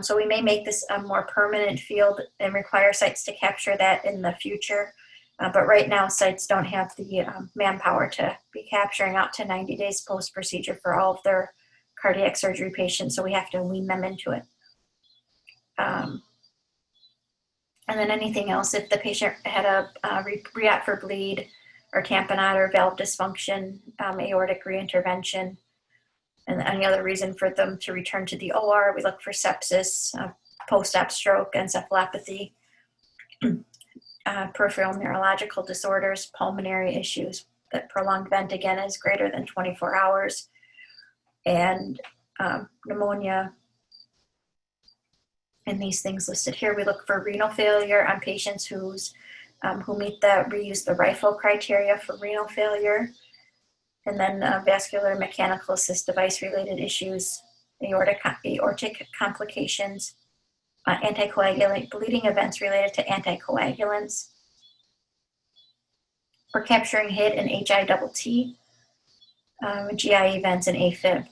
So we may make this a more permanent field and require sites to capture that in the future. But right now, sites don't have the manpower to be capturing out to 90 days post-procedure for all of their cardiac surgery patients, so we have to wean them into it. And then anything else, if the patient had a re-op for bleed or tamponade or valve dysfunction, aortic reintervention, and any other reason for them to return to the OR, we look for sepsis, post-op stroke, encephalopathy, peripheral neurological disorders, pulmonary issues. That prolonged vent again is greater than 24 hours, and pneumonia. And these things listed here. We look for renal failure on patients who meet the reuse the rifle criteria for renal failure. And then vascular mechanical assist device related issues, aortic complications, anticoagulant bleeding events related to anticoagulants. We're capturing HIT and HITT, GI events and AFib.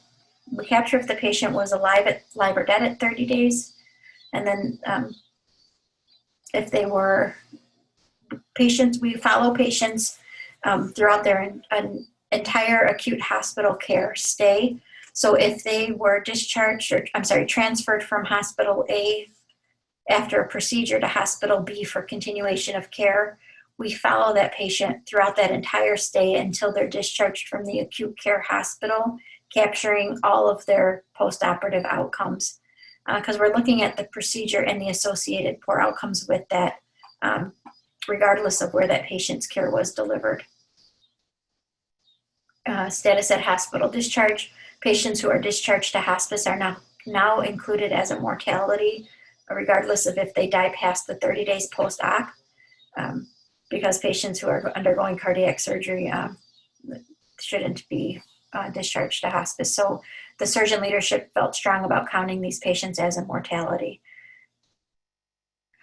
We capture if the patient was alive or dead at 30 days. And then if they were patients, we follow patients throughout their entire acute hospital care stay. So if they were transferred from hospital A after a procedure to hospital B for continuation of care, we follow that patient throughout that entire stay until they're discharged from the acute care hospital, capturing all of their post-operative outcomes. Because we're looking at the procedure and the associated poor outcomes with that, regardless of where that patient's care was delivered. Status at hospital discharge. Patients who are discharged to hospice are now included as a mortality, regardless of if they die past the 30 days post-op, because patients who are undergoing cardiac surgery shouldn't be discharged to hospice. So the surgeon leadership felt strong about counting these patients as a mortality.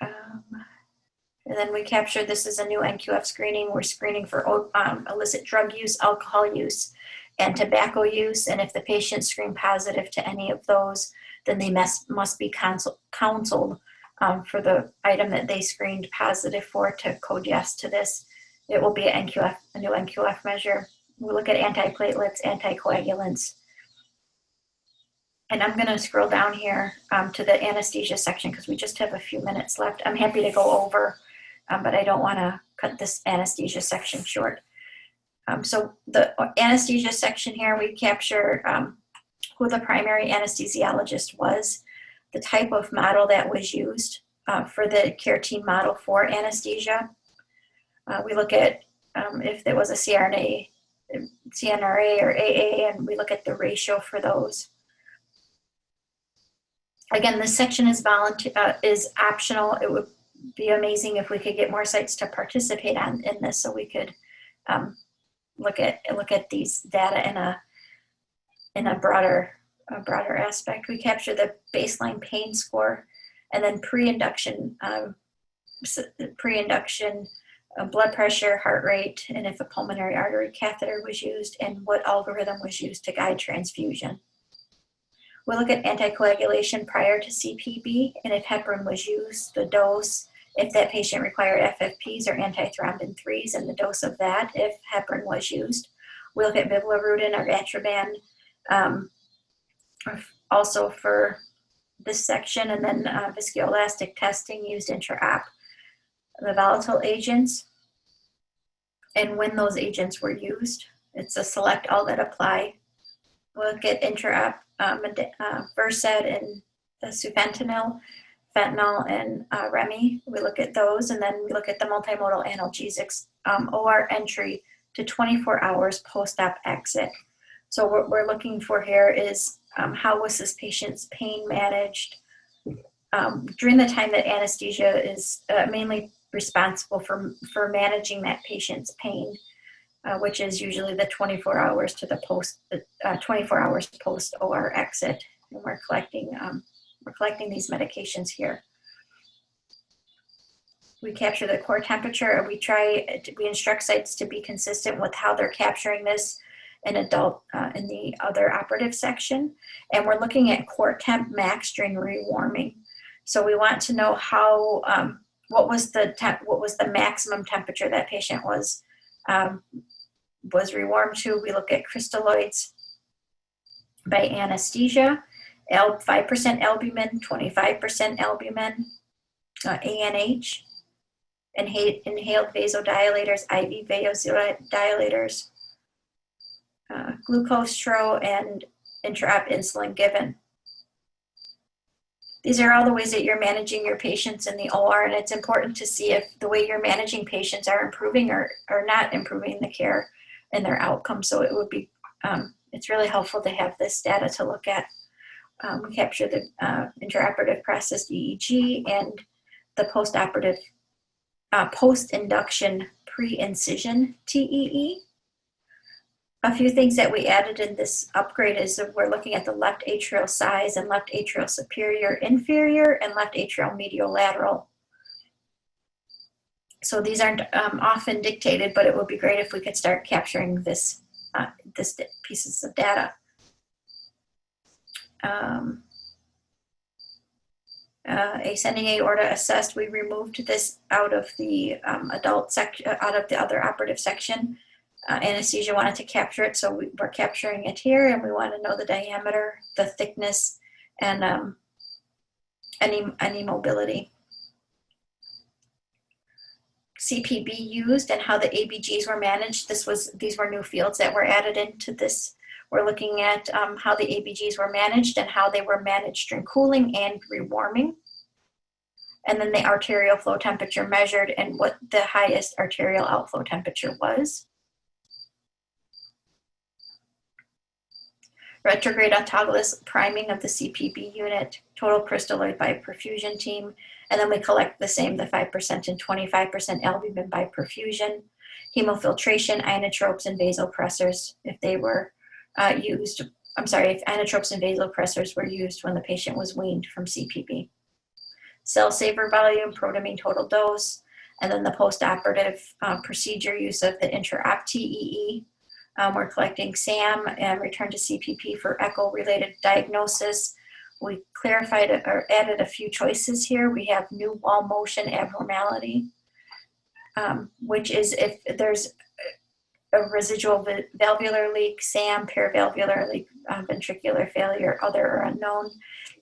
And then we captured, this is a new NQF screening. We're screening for illicit drug use, alcohol use, and tobacco use. And if the patient screened positive to any of those, then they must be counseled for the item that they screened positive for to code yes to this. It will be a new NQF measure. We look at antiplatelets, anticoagulants. And I'm going to scroll down here to the anesthesia section because we just have a few minutes left. I'm happy to go over, but I don't want to cut this anesthesia section short. So the anesthesia section here, we capture who the primary anesthesiologist was, the type of model that was used for the care team model for anesthesia. We look at if there was a CNRA or AA, and we look at the ratio for those. Again, this section is optional. It would be amazing if we could get more sites to participate in this, so we could look at these data in a broader aspect. We capture the baseline pain score, and then pre-induction blood pressure, heart rate, and if a pulmonary artery catheter was used, and what algorithm was used to guide transfusion. We look at anticoagulation prior to CPB, and if heparin was used, the dose, if that patient required FFPs or antithrombin 3s and the dose of that if heparin was used. We look at bivalirudin or atraban also for this section, and then viscoelastic testing used intra-op, the volatile agents, and when those agents were used. It's a select all that apply. We'll look at intra-op Versed and sufentanil, fentanyl, and Remi. We look at those, and then we look at the multimodal analgesics, OR entry to 24 hours post-op exit. So what we're looking for here is how was this patient's pain managed during the time that anesthesia is mainly responsible for managing that patient's pain, which is usually the 24 hours to the 24 hours post OR exit. And we're collecting these medications here. We capture the core temperature, and we instruct sites to be consistent with how they're capturing this in adult in the other operative section. And we're looking at core temp max during rewarming. So we want to know how what was the maximum temperature that patient was rewarmed to. We look at crystalloids by anesthesia, 5% albumin, 25% albumin, ANH, inhaled vasodilators, IV vasodilators, glucose stro, and intra-op insulin given. These are all the ways that you're managing your patients in the OR, and it's important to see if the way you're managing patients are improving or not improving the care and their outcomes. So it would be, it's really helpful to have this data to look at. We capture the intraoperative processed EEG and the postoperative, post-induction pre-incision TEE. A few things that we added in this upgrade is that we're looking at the left atrial size and left atrial superior inferior and left atrial medial lateral. So these aren't often dictated, but it would be great if we could start capturing this pieces of data. Ascending aorta assessed, we removed this out of the adult section, out of the other operative section. Anesthesia wanted to capture it, so we're capturing it here, and we want to know the diameter, the thickness, and any mobility. CPB used and how the ABGs were managed. These were new fields that were added into this. We're looking at how the ABGs were managed and how they were managed during cooling and rewarming. And then the arterial flow temperature measured and what the highest arterial outflow temperature was. Retrograde autologous priming of the CPB unit, total crystalloid by perfusion team, and then we collect the same, the 5% and 25% albumin by perfusion, hemofiltration, inotropes, and vasopressors if they were used. I'm sorry, if inotropes and vasopressors were used when the patient was weaned from CPB. Cell saver volume, protamine total dose, and then the postoperative procedure use of the intra-op TEE. We're collecting SAM and return to CPP for echo-related diagnosis. We clarified or added a few choices here. We have new wall motion abnormality, which is if there's a residual valvular leak, SAM, paravalvular leak, ventricular failure, other or unknown.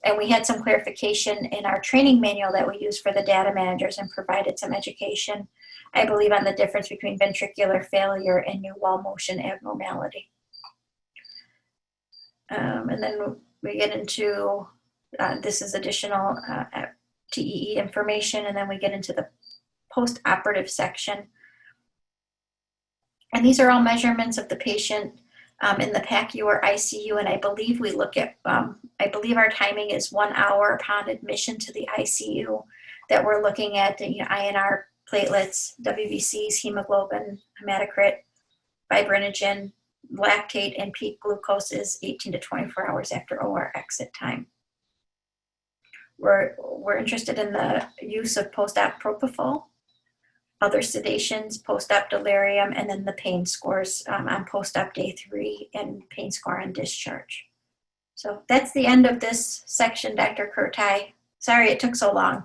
And we had some clarification in our training manual that we used for the data managers and provided some education, I believe, on the difference between ventricular failure and new wall motion abnormality. And then we get into, this is additional TEE information, and then we get into the post-operative section. And these are all measurements of the patient in the PACU or ICU, and I believe we look at, I believe our timing is 1 hour upon admission to the ICU that we're looking at, INR, platelets, WBCs, hemoglobin, hematocrit, fibrinogen, lactate, and peak glucose is 18 to 24 hours after OR exit time. We're interested in the use of post-op propofol, other sedations, post-op delirium, and then the pain scores on post-op day 3 and pain score on discharge. So that's the end of this section, Dr. Kurtai. Sorry it took so long.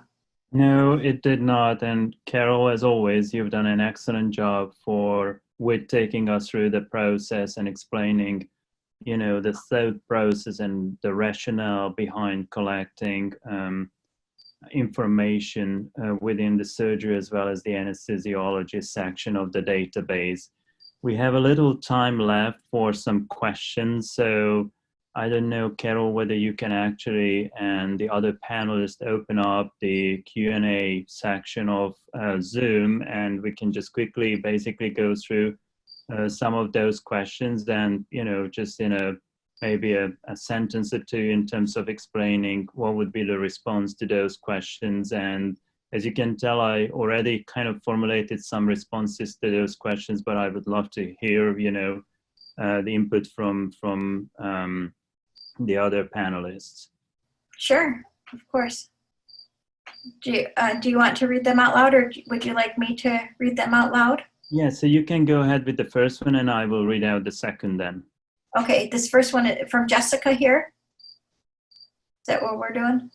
No, it did not. And Carol, as always, you've done an excellent job with taking us through the process and explaining, the thought process and the rationale behind collecting information within the surgery as well as the anesthesiology section of the database. We have a little time left for some questions. So I don't know, Carol, whether you can actually, and the other panelists, open up the Q&A section of Zoom, and we can just quickly basically go through some of those questions, then, just in maybe a sentence or two in terms of explaining what would be the response to those questions. And as you can tell, I already kind of formulated some responses to those questions, but I would love to hear, the input from the other panelists. Sure, of course. Do you want to read them out loud, or would you like me to read them out loud? Yeah, so you can go ahead with the first one and I will read out the second then. Okay, this first one from Jessica here. Is that what we're doing?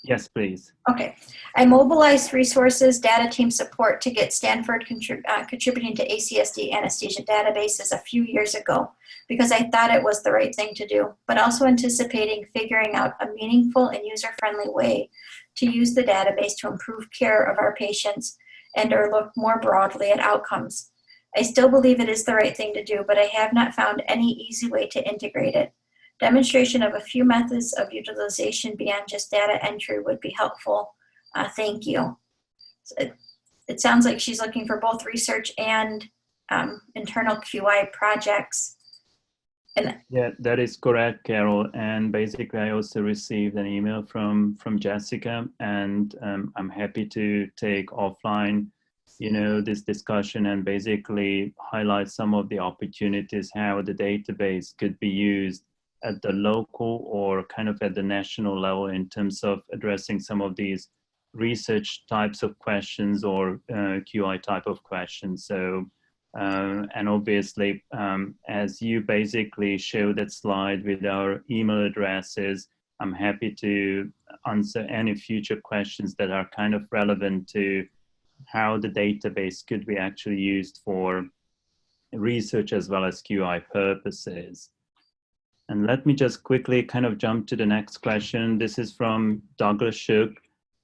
Yes, please. Okay. I mobilized resources, data team support to get Stanford contributing to ACSD anesthesia databases a few years ago because I thought it was the right thing to do, but also anticipating figuring out a meaningful and user-friendly way to use the database to improve care of our patients and or look more broadly at outcomes. I still believe it is the right thing to do, but I have not found any easy way to integrate it. Demonstration of a few methods of utilization beyond just data entry would be helpful. Thank you. It sounds like she's looking for both research and internal QI projects. And yeah, that is correct, Carol. And basically, I also received an email from Jessica, and I'm happy to take offline, this discussion and basically highlight some of the opportunities how the database could be used at the local or kind of at the national level in terms of addressing some of these research types of questions or QI type of questions. So, and obviously, as you basically show that slide with our email addresses, I'm happy to answer any future questions that are kind of relevant to how the database could be actually used for research as well as QI purposes. And let me just quickly kind of jump to the next question. This is from Douglas Shook.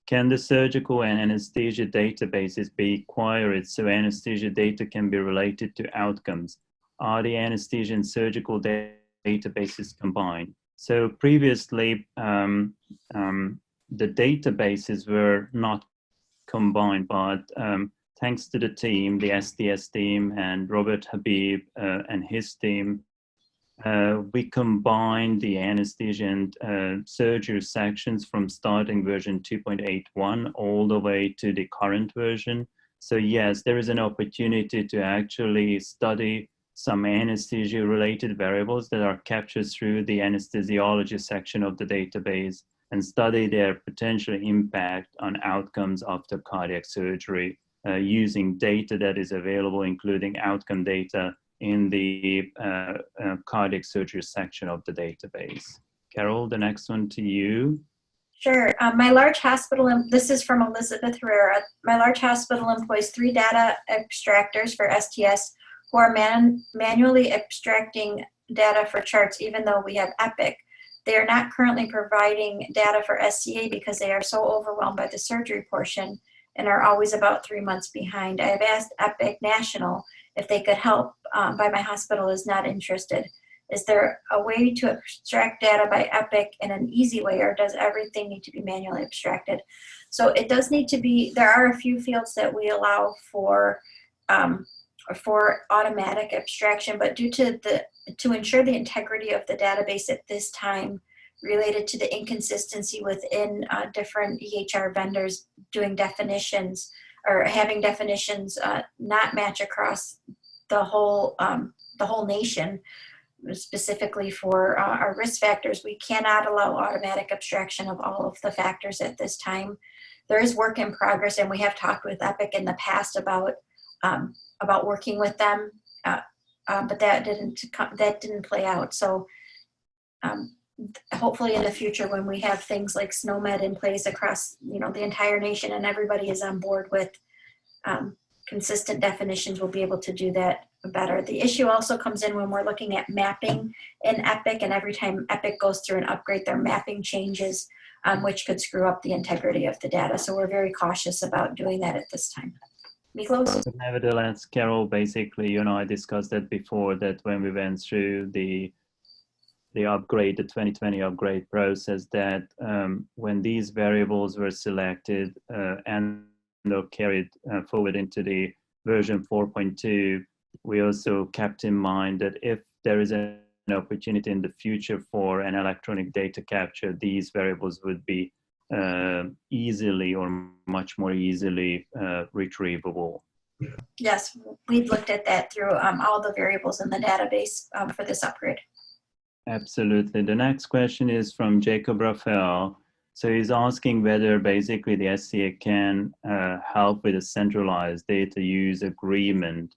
Can the surgical and anesthesia databases be queried so anesthesia data can be related to outcomes? Are the anesthesia and surgical databases combined? So previously, the databases were not combined, but thanks to the team, the STS team and Robert Habib and his team, we combined the anesthesia and surgery sections from starting version 2.81 all the way to the current version. So yes, there is an opportunity to actually study some anesthesia related variables that are captured through the anesthesiology section of the database and study their potential impact on outcomes after cardiac surgery using data that is available, including outcome data in the cardiac surgery section of the database. Carol, the next one to you. Sure. My large hospital, this is from Elizabeth Herrera. My large hospital employs 3 data extractors for STS who are manually extracting data for charts, even though we have Epic. They are not currently providing data for SCA because they are so overwhelmed by the surgery portion and are always about 3 months behind. I have asked Epic National if they could help, but my hospital is not interested. Is there a way to extract data by Epic in an easy way, or does everything need to be manually abstracted? So it does need to be, there are a few fields that we allow for automatic abstraction, but to ensure the integrity of the database at this time, related to the inconsistency within different EHR vendors doing definitions or having definitions not match across the whole nation, specifically for our risk factors, we cannot allow automatic abstraction of all of the factors at this time. There is work in progress, and we have talked with Epic in the past about working with them, but that didn't play out. So hopefully in the future, when we have things like SNOMED in place across, the entire nation, and everybody is on board with consistent definitions, we'll be able to do that better. The issue also comes in when we're looking at mapping in Epic, and every time Epic goes through an upgrade, their mapping changes, which could screw up the integrity of the data. So we're very cautious about doing that at this time. Miklos? But nevertheless, Carol, basically, you and I discussed that before, that when we went through the upgrade, the 2020 upgrade process, that when these variables were selected and carried forward into the version 4.2, we also kept in mind that if there is an opportunity in the future for an electronic data capture, these variables would be easily or much more easily retrievable. Yes, we've looked at that through all the variables in the database for this upgrade. Absolutely. The next question is from Jacob Raphael. So he's asking whether basically the SCA can help with a centralized data use agreement.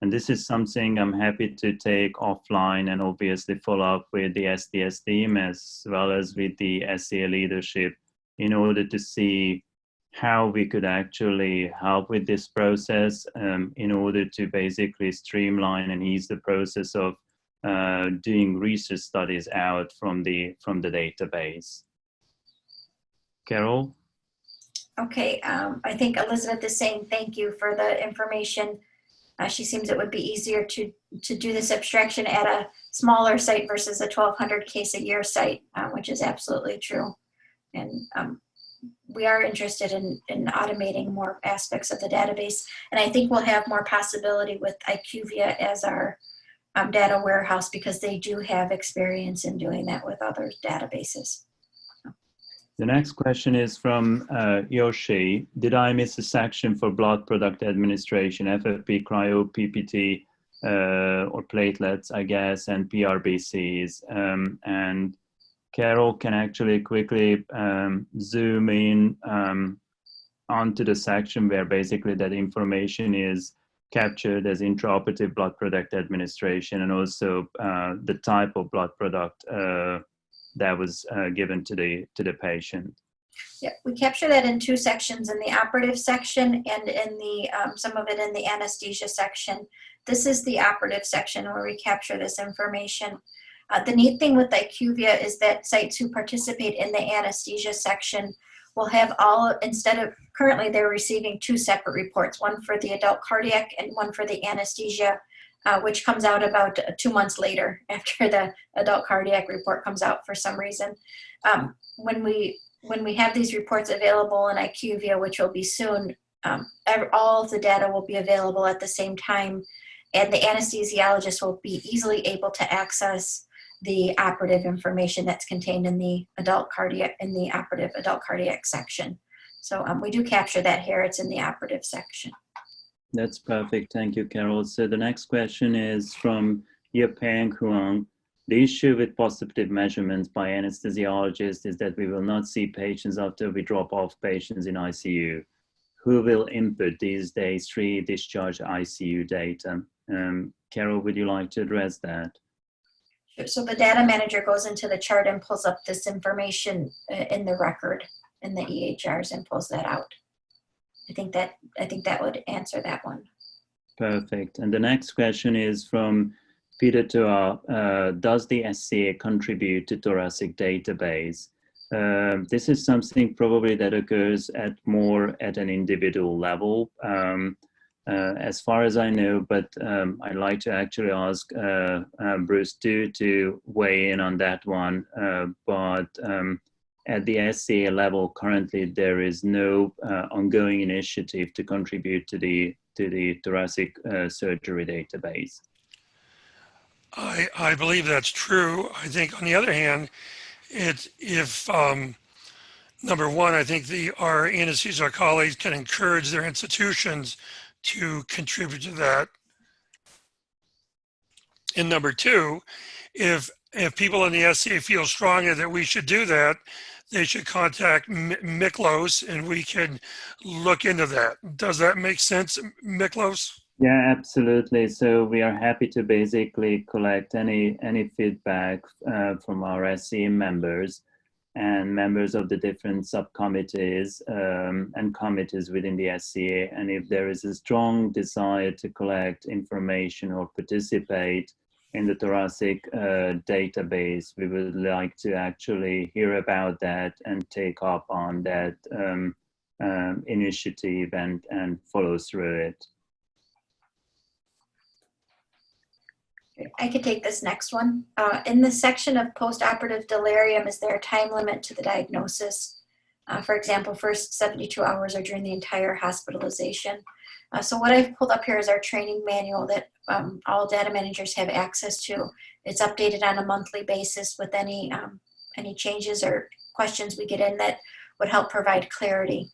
And this is something I'm happy to take offline and obviously follow up with the STS team as well as with the SCA leadership in order to see how we could actually help with this process in order to basically streamline and ease the process of doing research studies out from the database. Carol? Okay, I think Elizabeth is saying thank you for the information. She seems it would be easier to do this abstraction at a smaller site versus a 1,200 case a year site, which is absolutely true. And we are interested in automating more aspects of the database. And I think we'll have more possibility with IQVIA as our data warehouse, because they do have experience in doing that with other databases. The next question is from Yoshi. Did I miss a section for blood product administration, FFP, cryo, PPT, or platelets, I guess, and PRBCs? And Carol can actually quickly zoom in onto the section where basically that information is captured as intraoperative blood product administration, and also the type of blood product that was given to the patient. Yeah, we capture that in two sections, in the operative section and in the some of it in the anesthesia section. This is the operative section where we capture this information. The neat thing with IQVIA is that sites who participate in the anesthesia section will have all, instead of, currently they're receiving two separate reports, one for the adult cardiac and one for the anesthesia, which comes out about 2 months later after the adult cardiac report comes out for some reason. When we have these reports available in IQVIA, which will be soon, all of the data will be available at the same time, and the anesthesiologist will be easily able to access the operative information that's contained in the operative adult cardiac section. So we do capture that here. It's in the operative section. That's perfect. Thank you, Carol. So the next question is from Yepeng Huang. The issue with positive measurements by anesthesiologists is that we will not see patients after we drop off patients in ICU. Who will input these days discharge ICU data? Carol, would you like to address that? So the data manager goes into the chart and pulls up this information in the record in the EHRs and pulls that out. I think that would answer that one. Perfect. And the next question is from Peter Tua. Does the SCA contribute to thoracic database? This is something probably that occurs more at an individual level, as far as I know, but I'd like to actually ask Bruce to weigh in on that one. But at the SCA level, currently there is no ongoing initiative to contribute to the thoracic surgery database. I believe that's true. I think on the other hand, number one, I think our anesthesia colleagues can encourage their institutions to contribute to that. And number two, if people in the SCA feel strongly that we should do that, they should contact Miklos and we can look into that. Does that make sense, Miklos? Yeah, absolutely. So we are happy to basically collect any feedback from our SCA members and members of the different subcommittees and committees within the SCA. And if there is a strong desire to collect information or participate in the thoracic database, we would like to actually hear about that and take up on that initiative and follow through it. I could take this next one. In the section of postoperative delirium, is there a time limit to the diagnosis? For example, first 72 hours or during the entire hospitalization. So what I've pulled up here is our training manual that all data managers have access to. It's updated on a monthly basis with any changes or questions we get in that would help provide clarity.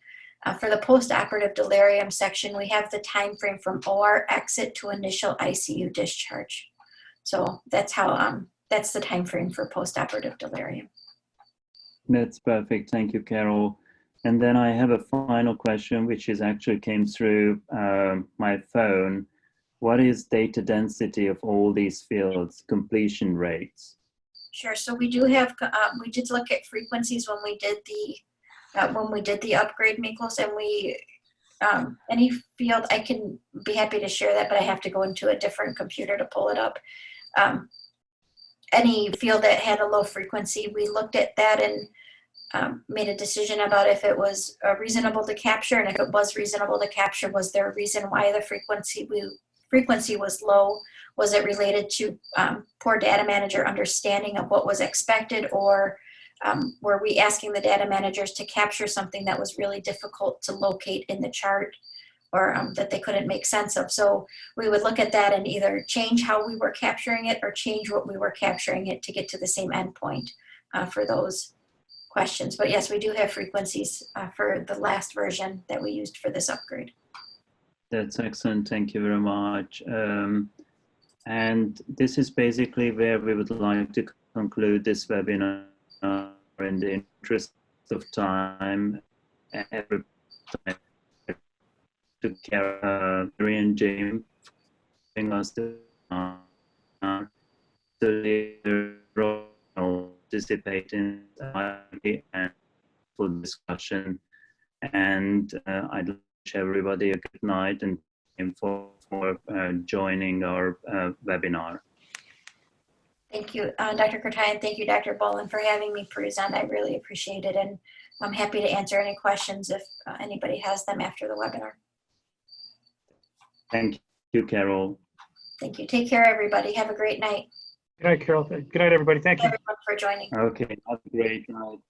For the postoperative delirium section, we have the time frame from OR exit to initial ICU discharge. So that's how that's the time frame for postoperative delirium. That's perfect. Thank you, Carol. And then I have a final question, which is actually came through my phone. What is data density of all these fields, completion rates? Sure. So we do have we did look at frequencies when we did the upgrade, Miklos, and we any field I can be happy to share that, but I have to go into a different computer to pull it up. Any field that had a low frequency, we looked at that and made a decision about if it was reasonable to capture, and if it was reasonable to capture, was there a reason why the frequency was low? Was it related to poor data manager understanding of what was expected, or were we asking the data managers to capture something that was really difficult to locate in the chart, or that they couldn't make sense of? So we would look at that and either change how we were capturing it or change what we were capturing it to get to the same endpoint for those questions. But yes, we do have frequencies for the last version that we used for this upgrade. That's excellent. Thank you very much. And this is basically where we would like to conclude this webinar in the interest of time. Everybody to Carrie and Jim bring us to participate in and full discussion. And I'd wish everybody a good night and for joining our webinar. Thank you, Dr. Kurtai, thank you, Dr. Bolin, for having me present. I really appreciate it, and I'm happy to answer any questions if anybody has them after the webinar. Thank you, Carol. Thank you. Take care, everybody. Have a great night. Good night, Carol. Good night, everybody. Thank you. Everyone for joining. Okay, have a great night.